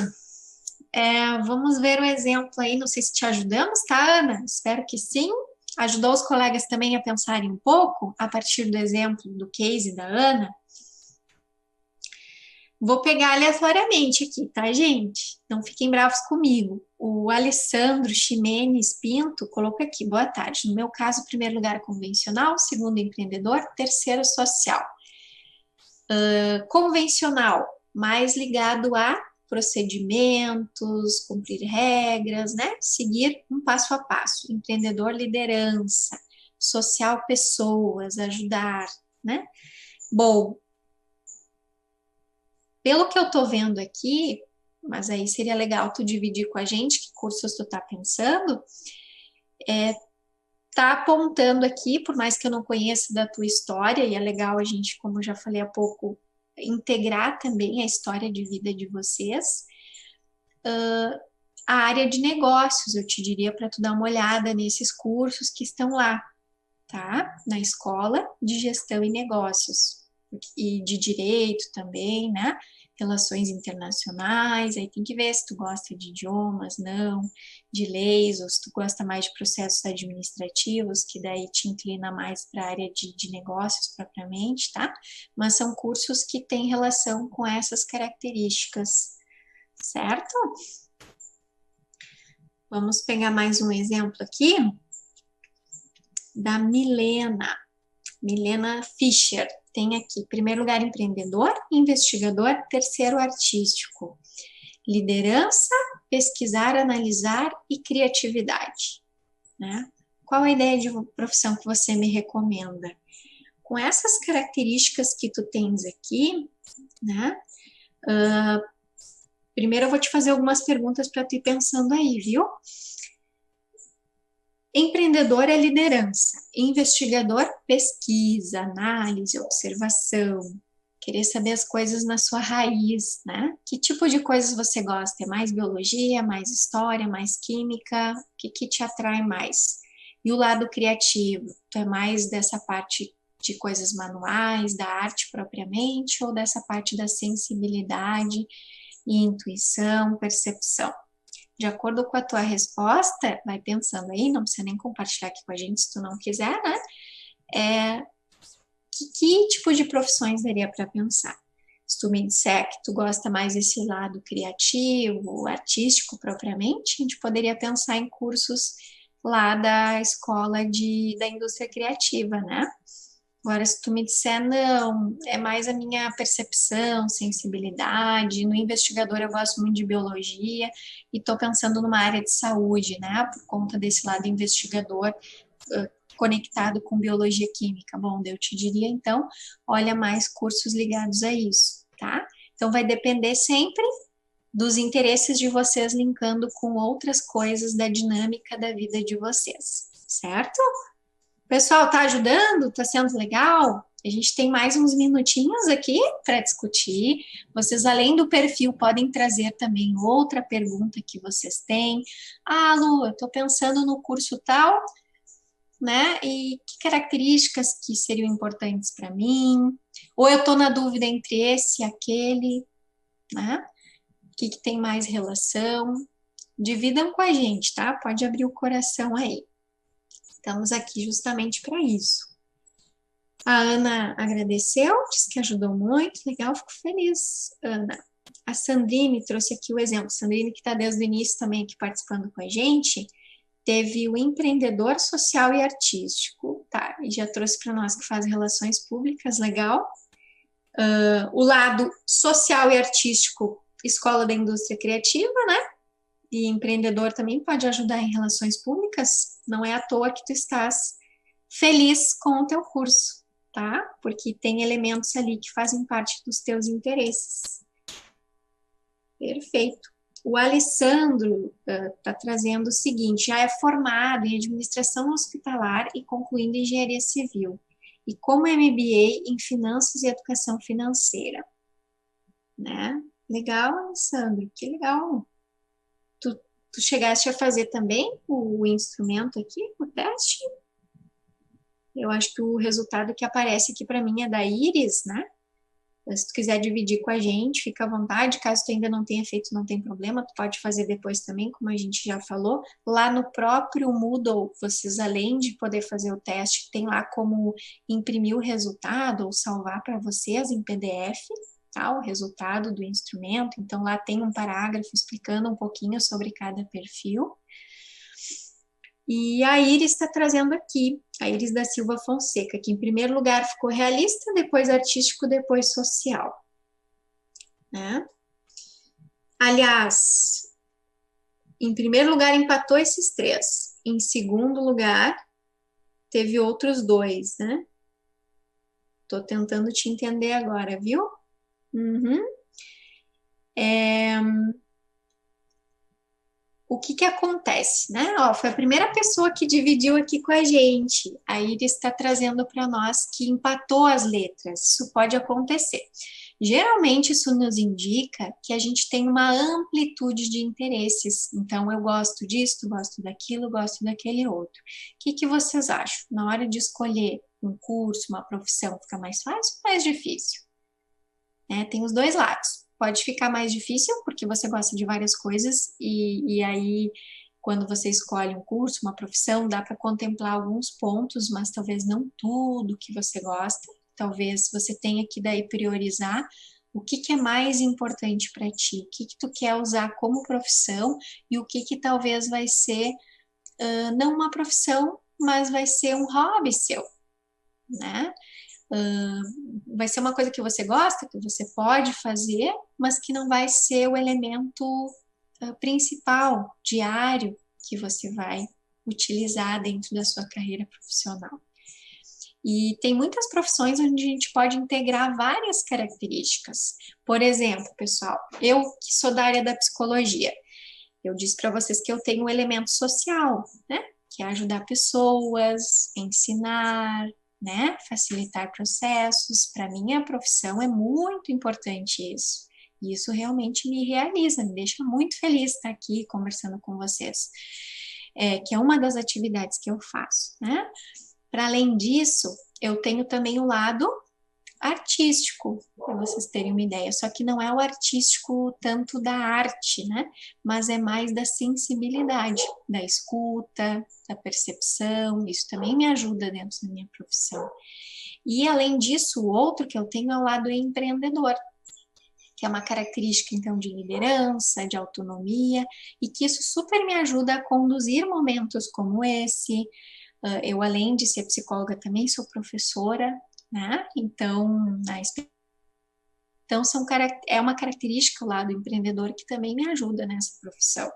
Vamos ver um exemplo aí, não sei se te ajudamos, tá, Ana? Espero que sim. Ajudou os colegas também a pensarem um pouco a partir do exemplo do case da Ana. Vou pegar aleatoriamente aqui, tá, gente? Não fiquem bravos comigo. O Alessandro Ximenes Pinto colocou aqui, boa tarde. No meu caso, primeiro lugar convencional, segundo empreendedor, terceiro social. Convencional, mais ligado a procedimentos, cumprir regras, né? Seguir um passo a passo. Empreendedor, liderança. Social, pessoas, ajudar, né? Bom, pelo que eu tô vendo aqui, mas aí seria legal tu dividir com a gente que cursos tu tá pensando, tá apontando aqui, por mais que eu não conheça da tua história, e é legal a gente, como eu já falei há pouco, integrar também a história de vida de vocês, a área de negócios, eu te diria para tu dar uma olhada nesses cursos que estão lá, tá? Na escola de gestão e negócios, e de direito também, né? Relações internacionais, aí tem que ver se tu gosta de idiomas, não, de leis, ou se tu gosta mais de processos administrativos, que daí te inclina mais para a área de negócios propriamente, tá? Mas são cursos que têm relação com essas características, certo? Vamos pegar mais um exemplo aqui da Milena Fischer. Tem aqui, primeiro lugar, empreendedor, investigador, terceiro, artístico. Liderança, pesquisar, analisar e criatividade, né? Qual a ideia de profissão que você me recomenda? Com essas características que tu tens aqui, né? Primeiro eu vou te fazer algumas perguntas para tu ir pensando aí, viu? Empreendedor é liderança, investigador, pesquisa, análise, observação, querer saber as coisas na sua raiz, né? Que tipo de coisas você gosta? É mais biologia, mais história, mais química? O que que te atrai mais? E o lado criativo, tu é mais dessa parte de coisas manuais, da arte propriamente, ou dessa parte da sensibilidade, intuição, percepção? De acordo com a tua resposta, vai pensando aí, não precisa nem compartilhar aqui com a gente se tu não quiser, né? Que tipo de profissões daria para pensar? Se tu me disser que tu gosta mais desse lado criativo, artístico propriamente, a gente poderia pensar em cursos lá da escola da indústria criativa, né? Agora, se tu me disser, não, é mais a minha percepção, sensibilidade, no investigador eu gosto muito de biologia e estou pensando numa área de saúde, né, por conta desse lado investigador conectado com biologia química. Bom, eu te diria, então, olha mais cursos ligados a isso, tá? Então, vai depender sempre dos interesses de vocês linkando com outras coisas da dinâmica da vida de vocês, certo? Pessoal, tá ajudando? Tá sendo legal? A gente tem mais uns minutinhos aqui para discutir. Vocês, além do perfil, podem trazer também outra pergunta que vocês têm. Ah, Lu, eu tô pensando no curso tal, né? E que características que seriam importantes para mim? Ou eu tô na dúvida entre esse e aquele, né? O que que tem mais relação? Dividam com a gente, tá? Pode abrir o coração aí. Estamos aqui justamente para isso. A Ana agradeceu, disse que ajudou muito, legal, fico feliz, Ana. A Sandrine trouxe aqui o exemplo, Sandrine que está desde o início também aqui participando com a gente, teve o empreendedor social e artístico, tá, e já trouxe para nós que faz relações públicas, legal. O lado social e artístico, escola da indústria criativa, né, e empreendedor também pode ajudar em relações públicas, não é à toa que tu estás feliz com o teu curso, tá? Porque tem elementos ali que fazem parte dos teus interesses. Perfeito. O Alessandro está trazendo o seguinte: já é formado em administração hospitalar e concluindo engenharia civil, e como MBA em finanças e educação financeira, né? Legal, Alessandro, que legal. Tu chegaste a fazer também o instrumento aqui, o teste? Eu acho que o resultado que aparece aqui para mim é da Iris, né? Se tu quiser dividir com a gente, fica à vontade. Caso tu ainda não tenha feito, não tem problema, tu pode fazer depois também, como a gente já falou. Lá no próprio Moodle, vocês, além de poder fazer o teste, tem lá como imprimir o resultado ou salvar para vocês em PDF, tá? O resultado do instrumento. Então, lá tem um parágrafo explicando um pouquinho sobre cada perfil. E a Iris está trazendo aqui, a Iris da Silva Fonseca, que em primeiro lugar ficou realista, depois artístico, depois social, né? Aliás, em primeiro lugar empatou esses três, em segundo lugar teve outros dois, né? Tô tentando te entender agora, viu? Uhum. O que que acontece, né? Ó, foi a primeira pessoa que dividiu aqui com a gente. A Iris está trazendo para nós que empatou as letras. Isso pode acontecer. Geralmente, isso nos indica que a gente tem uma amplitude de interesses. Então, eu gosto disso, gosto daquilo, gosto daquele outro. O que que vocês acham? Na hora de escolher um curso, uma profissão, fica mais fácil ou mais difícil? Tem os dois lados. Pode ficar mais difícil porque você gosta de várias coisas e aí quando você escolhe um curso, uma profissão, dá para contemplar alguns pontos, mas talvez não tudo que você gosta. Talvez você tenha que daí priorizar o que que é mais importante para ti, o que que tu quer usar como profissão e o que que talvez vai ser não uma profissão, mas vai ser um hobby seu, né? Vai ser uma coisa que você gosta, que você pode fazer, mas que não vai ser o elemento principal, diário, que você vai utilizar dentro da sua carreira profissional. E tem muitas profissões onde a gente pode integrar várias características. Por exemplo, pessoal, eu que sou da área da psicologia, eu disse para vocês que eu tenho um elemento social, né? Que é ajudar pessoas, ensinar, né? Facilitar processos. Para mim, a profissão é muito importante isso. E isso realmente me realiza, me deixa muito feliz estar aqui conversando com vocês. Que é uma das atividades que eu faço, né? Para além disso, eu tenho também o lado artístico, para vocês terem uma ideia. Só que não é o artístico tanto da arte, né? Mas é mais da sensibilidade, da escuta, da percepção. Isso também me ajuda dentro da minha profissão. E além disso, o outro que eu tenho é o lado empreendedor, que é uma característica, então, de liderança, de autonomia, e que isso super me ajuda a conduzir momentos como esse. Eu, além de ser psicóloga, também sou professora, né? Então é uma característica lá do empreendedor que também me ajuda nessa profissão,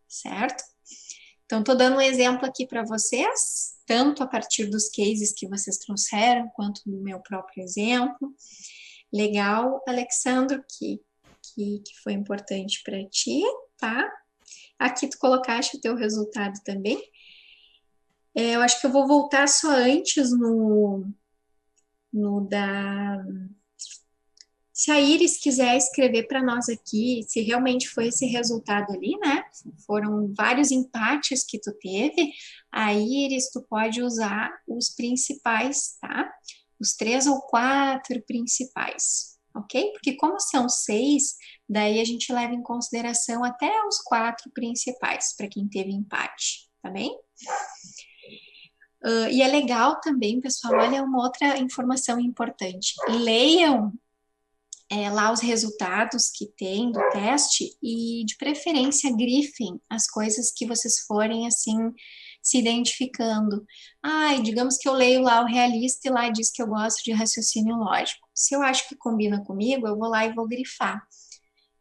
certo? Então, estou dando um exemplo aqui para vocês, tanto a partir dos cases que vocês trouxeram, quanto do meu próprio exemplo. Legal, Alexandro, que foi importante para ti, tá? Aqui tu colocaste o teu resultado também. Eu acho que eu vou voltar só antes no da... Se a Iris quiser escrever para nós aqui, se realmente foi esse resultado ali, né? Foram vários empates que tu teve. A Iris, tu pode usar os principais, tá? Os 3 ou 4 principais, ok? Porque como são 6, daí a gente leva em consideração até os 4 principais, para quem teve empate, tá bem? E é legal também, pessoal, olha uma outra informação importante. Leiam lá os resultados que tem do teste e, de preferência, grifem as coisas que vocês forem, assim, se identificando. Digamos que eu leio lá o realista e lá diz que eu gosto de raciocínio lógico. Se eu acho que combina comigo, eu vou lá e vou grifar.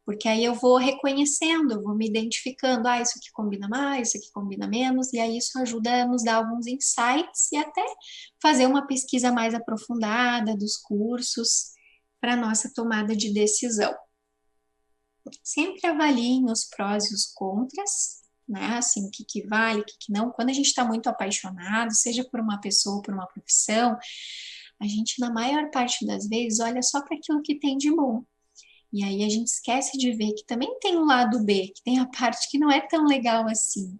Porque aí eu vou reconhecendo, eu vou me identificando, isso aqui combina mais, isso aqui combina menos, e aí isso ajuda a nos dar alguns insights e até fazer uma pesquisa mais aprofundada dos cursos para nossa tomada de decisão. Sempre avaliem os prós e os contras, né? Assim, o que vale, o que não. Quando a gente está muito apaixonado, seja por uma pessoa ou por uma profissão, a gente, na maior parte das vezes, olha só para aquilo que tem de bom. E aí a gente esquece de ver que também tem um lado B, que tem a parte que não é tão legal assim.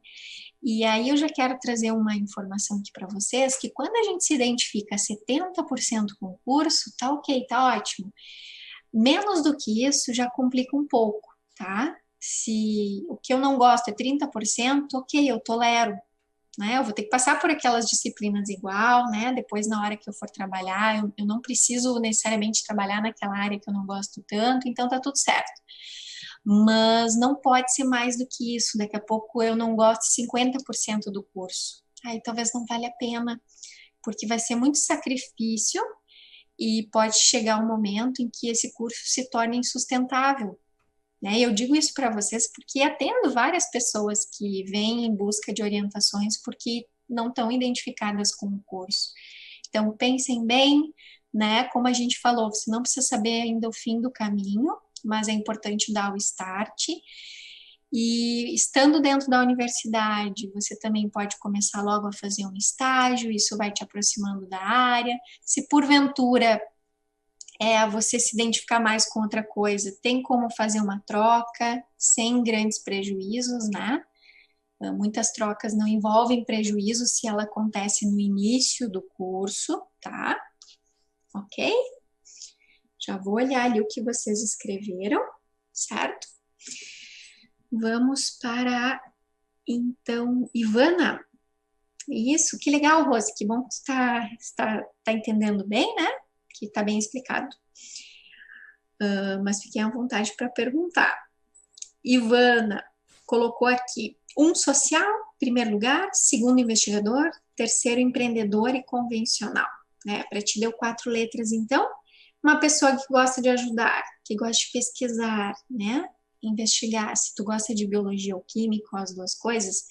E aí eu já quero trazer uma informação aqui para vocês, que quando a gente se identifica 70% com o curso, tá ok, tá ótimo. Menos do que isso já complica um pouco, tá? Se o que eu não gosto é 30%, ok, eu tolero, né? Eu vou ter que passar por aquelas disciplinas igual, né? Depois, na hora que eu for trabalhar, eu não preciso necessariamente trabalhar naquela área que eu não gosto tanto, então tá tudo certo. Mas não pode ser mais do que isso. Daqui a pouco eu não gosto de 50% do curso. Aí talvez não valha a pena, porque vai ser muito sacrifício e pode chegar um momento em que esse curso se torne insustentável. Né? Eu digo isso para vocês porque atendo várias pessoas que vêm em busca de orientações porque não estão identificadas com o curso. Então, pensem bem, né? Como a gente falou, você não precisa saber ainda o fim do caminho, mas é importante dar o start. E estando dentro da universidade, você também pode começar logo a fazer um estágio, isso vai te aproximando da área. Se porventura você se identificar mais com outra coisa, tem como fazer uma troca sem grandes prejuízos, né? Muitas trocas não envolvem prejuízo se ela acontece no início do curso, tá? Ok? Já vou olhar ali o que vocês escreveram, certo? Vamos para, então, Ivana. Isso, que legal, Rose, que bom que você está entendendo bem, né? Que está bem explicado. Mas fiquem à vontade para perguntar. Ivana colocou aqui social, primeiro lugar, segundo investigador, terceiro empreendedor e convencional. Né? Para ti deu 4 letras, então. Uma pessoa que gosta de ajudar, que gosta de pesquisar, né? Investigar. Se tu gosta de biologia ou química, as duas coisas,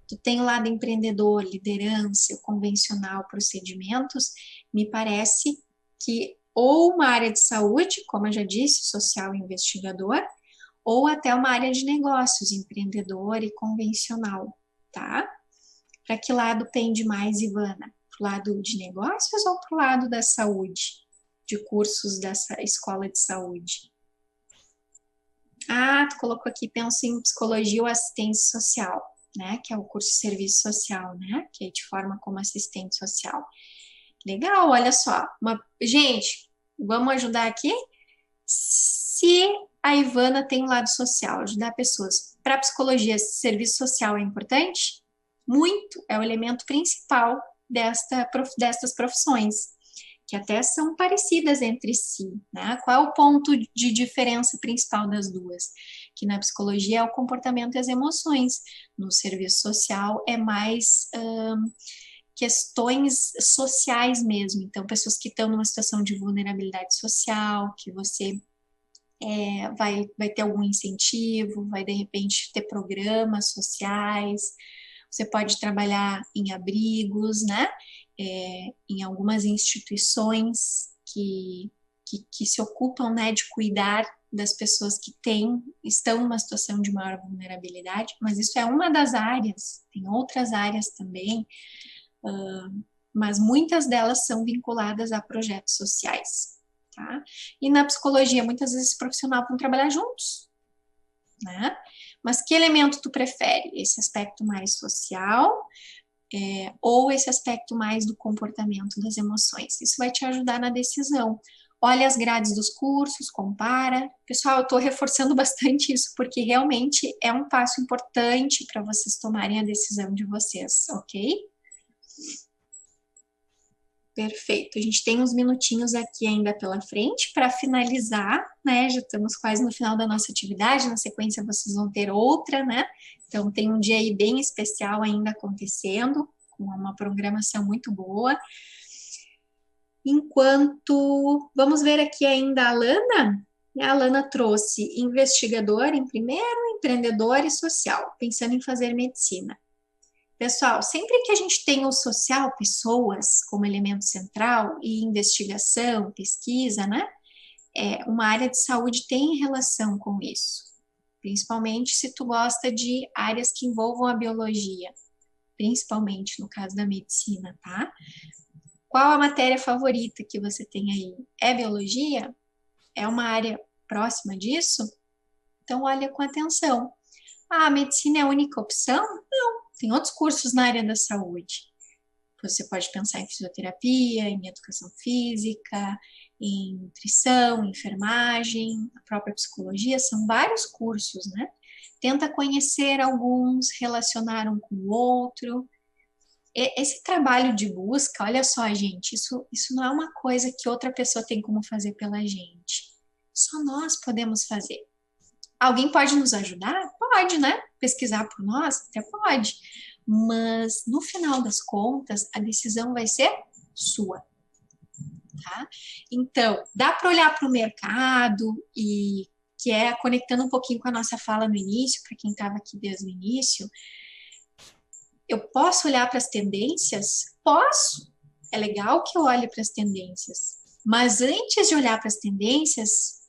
Tu tem o lado empreendedor, liderança, convencional, procedimentos, me parece que ou uma área de saúde, como eu já disse, social e investigador, ou até uma área de negócios, empreendedor e convencional, tá? Para que lado pende mais, Ivana? Pro lado de negócios ou pro lado da saúde? De cursos dessa escola de saúde? Ah, tu colocou aqui, penso em psicologia ou assistência social, né? Que é o curso de serviço social, né? Que aí te forma como assistente social. Legal, olha só. Gente, vamos ajudar aqui? Se a Ivana tem um lado social, ajudar pessoas. Para psicologia, serviço social é importante? Muito, é o elemento principal destas profissões, que até são parecidas entre si, né? Qual é o ponto de diferença principal das duas? Que na psicologia é o comportamento e as emoções, no serviço social é mais questões sociais mesmo, então pessoas que estão numa situação de vulnerabilidade social, que você vai ter algum incentivo, vai de repente ter programas sociais, você pode trabalhar em abrigos, né? Em algumas instituições que se ocupam, né, de cuidar das pessoas que estão numa situação de maior vulnerabilidade, mas isso é uma das áreas, tem outras áreas também, mas muitas delas são vinculadas a projetos sociais, tá? E na psicologia, muitas vezes esse profissional vão trabalhar juntos, né? Mas que elemento tu prefere? Esse aspecto mais social ou esse aspecto mais do comportamento das emoções? Isso vai te ajudar na decisão. Olha as grades dos cursos, compara. Pessoal, eu estou reforçando bastante isso, porque realmente é um passo importante para vocês tomarem a decisão de vocês, ok? Perfeito. A gente tem uns minutinhos aqui ainda pela frente para finalizar, né? Já estamos quase no final da nossa atividade. Na sequência, vocês vão ter outra, né? Então, tem um dia aí bem especial ainda acontecendo, com uma programação muito boa. Enquanto. Vamos ver aqui ainda a Alana. A Alana trouxe investigador em primeiro, empreendedor e social, pensando em fazer medicina. Pessoal, sempre que a gente tem o social, pessoas como elemento central e investigação, pesquisa, né? Uma área de saúde tem relação com isso. Principalmente se tu gosta de áreas que envolvam a biologia, principalmente no caso da medicina, tá? Qual a matéria favorita que você tem aí? É biologia? É uma área próxima disso? Então olha com atenção. Ah, a medicina é a única opção? Não, tem outros cursos na área da saúde. Você pode pensar em fisioterapia, em educação física, em nutrição, enfermagem, a própria psicologia, são vários cursos, né? Tenta conhecer alguns, relacionar um com o outro. Esse trabalho de busca, olha só, gente, isso não é uma coisa que outra pessoa tem como fazer pela gente. Só nós podemos fazer. Alguém pode nos ajudar? Pode, né? Pesquisar por nós? Até pode. Mas, no final das contas, a decisão vai ser sua, tá? Então, dá para olhar para o mercado e que é conectando um pouquinho com a nossa fala no início, para quem estava aqui desde o início, eu posso olhar para as tendências? Posso. É legal que eu olhe para as tendências. Mas antes de olhar para as tendências,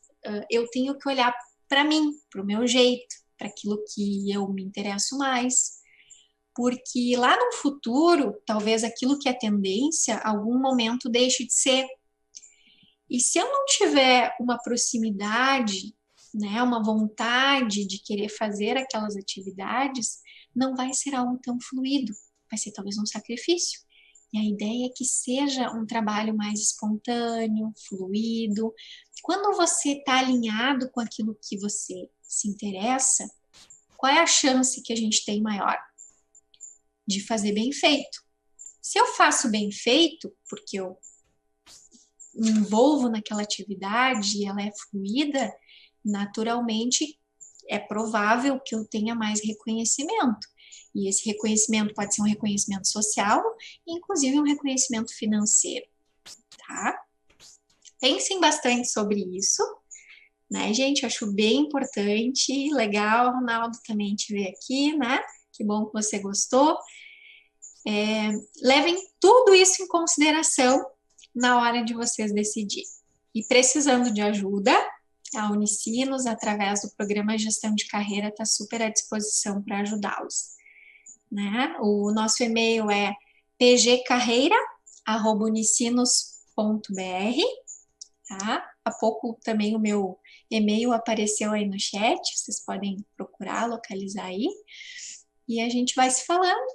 eu tenho que olhar para mim, para o meu jeito, para aquilo que eu me interesso mais. Porque lá no futuro, talvez aquilo que é tendência, algum momento deixe de ser. E se eu não tiver uma proximidade, né, uma vontade de querer fazer aquelas atividades, não vai ser algo tão fluido, vai ser talvez um sacrifício. E a ideia é que seja um trabalho mais espontâneo, fluido. Quando você está alinhado com aquilo que você se interessa, qual é a chance que a gente tem maior? De fazer bem feito. Se eu faço bem feito, porque eu me envolvo naquela atividade e ela é fluida, naturalmente é provável que eu tenha mais reconhecimento. E esse reconhecimento pode ser um reconhecimento social, inclusive um reconhecimento financeiro, tá? Pensem bastante sobre isso, né, gente? Eu acho bem importante, legal, Ronaldo, também te ver aqui, né? Que bom que você gostou. Levem tudo isso em consideração na hora de vocês decidirem. E precisando de ajuda, a Unicinos, através do programa Gestão de Carreira, está super à disposição para ajudá-los. Né? O nosso e-mail é pgcarreira@unicinos.br. Tá? Há pouco também o meu e-mail apareceu aí no chat, vocês podem procurar, localizar aí. E a gente vai se falando,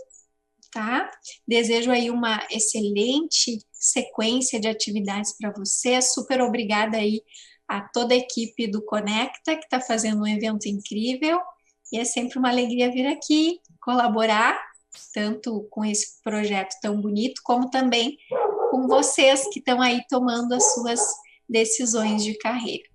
tá? Desejo aí uma excelente sequência de atividades para você. Super obrigada aí a toda a equipe do Conecta, que está fazendo um evento incrível. E é sempre uma alegria vir aqui colaborar, tanto com esse projeto tão bonito, como também com vocês que estão aí tomando as suas decisões de carreira.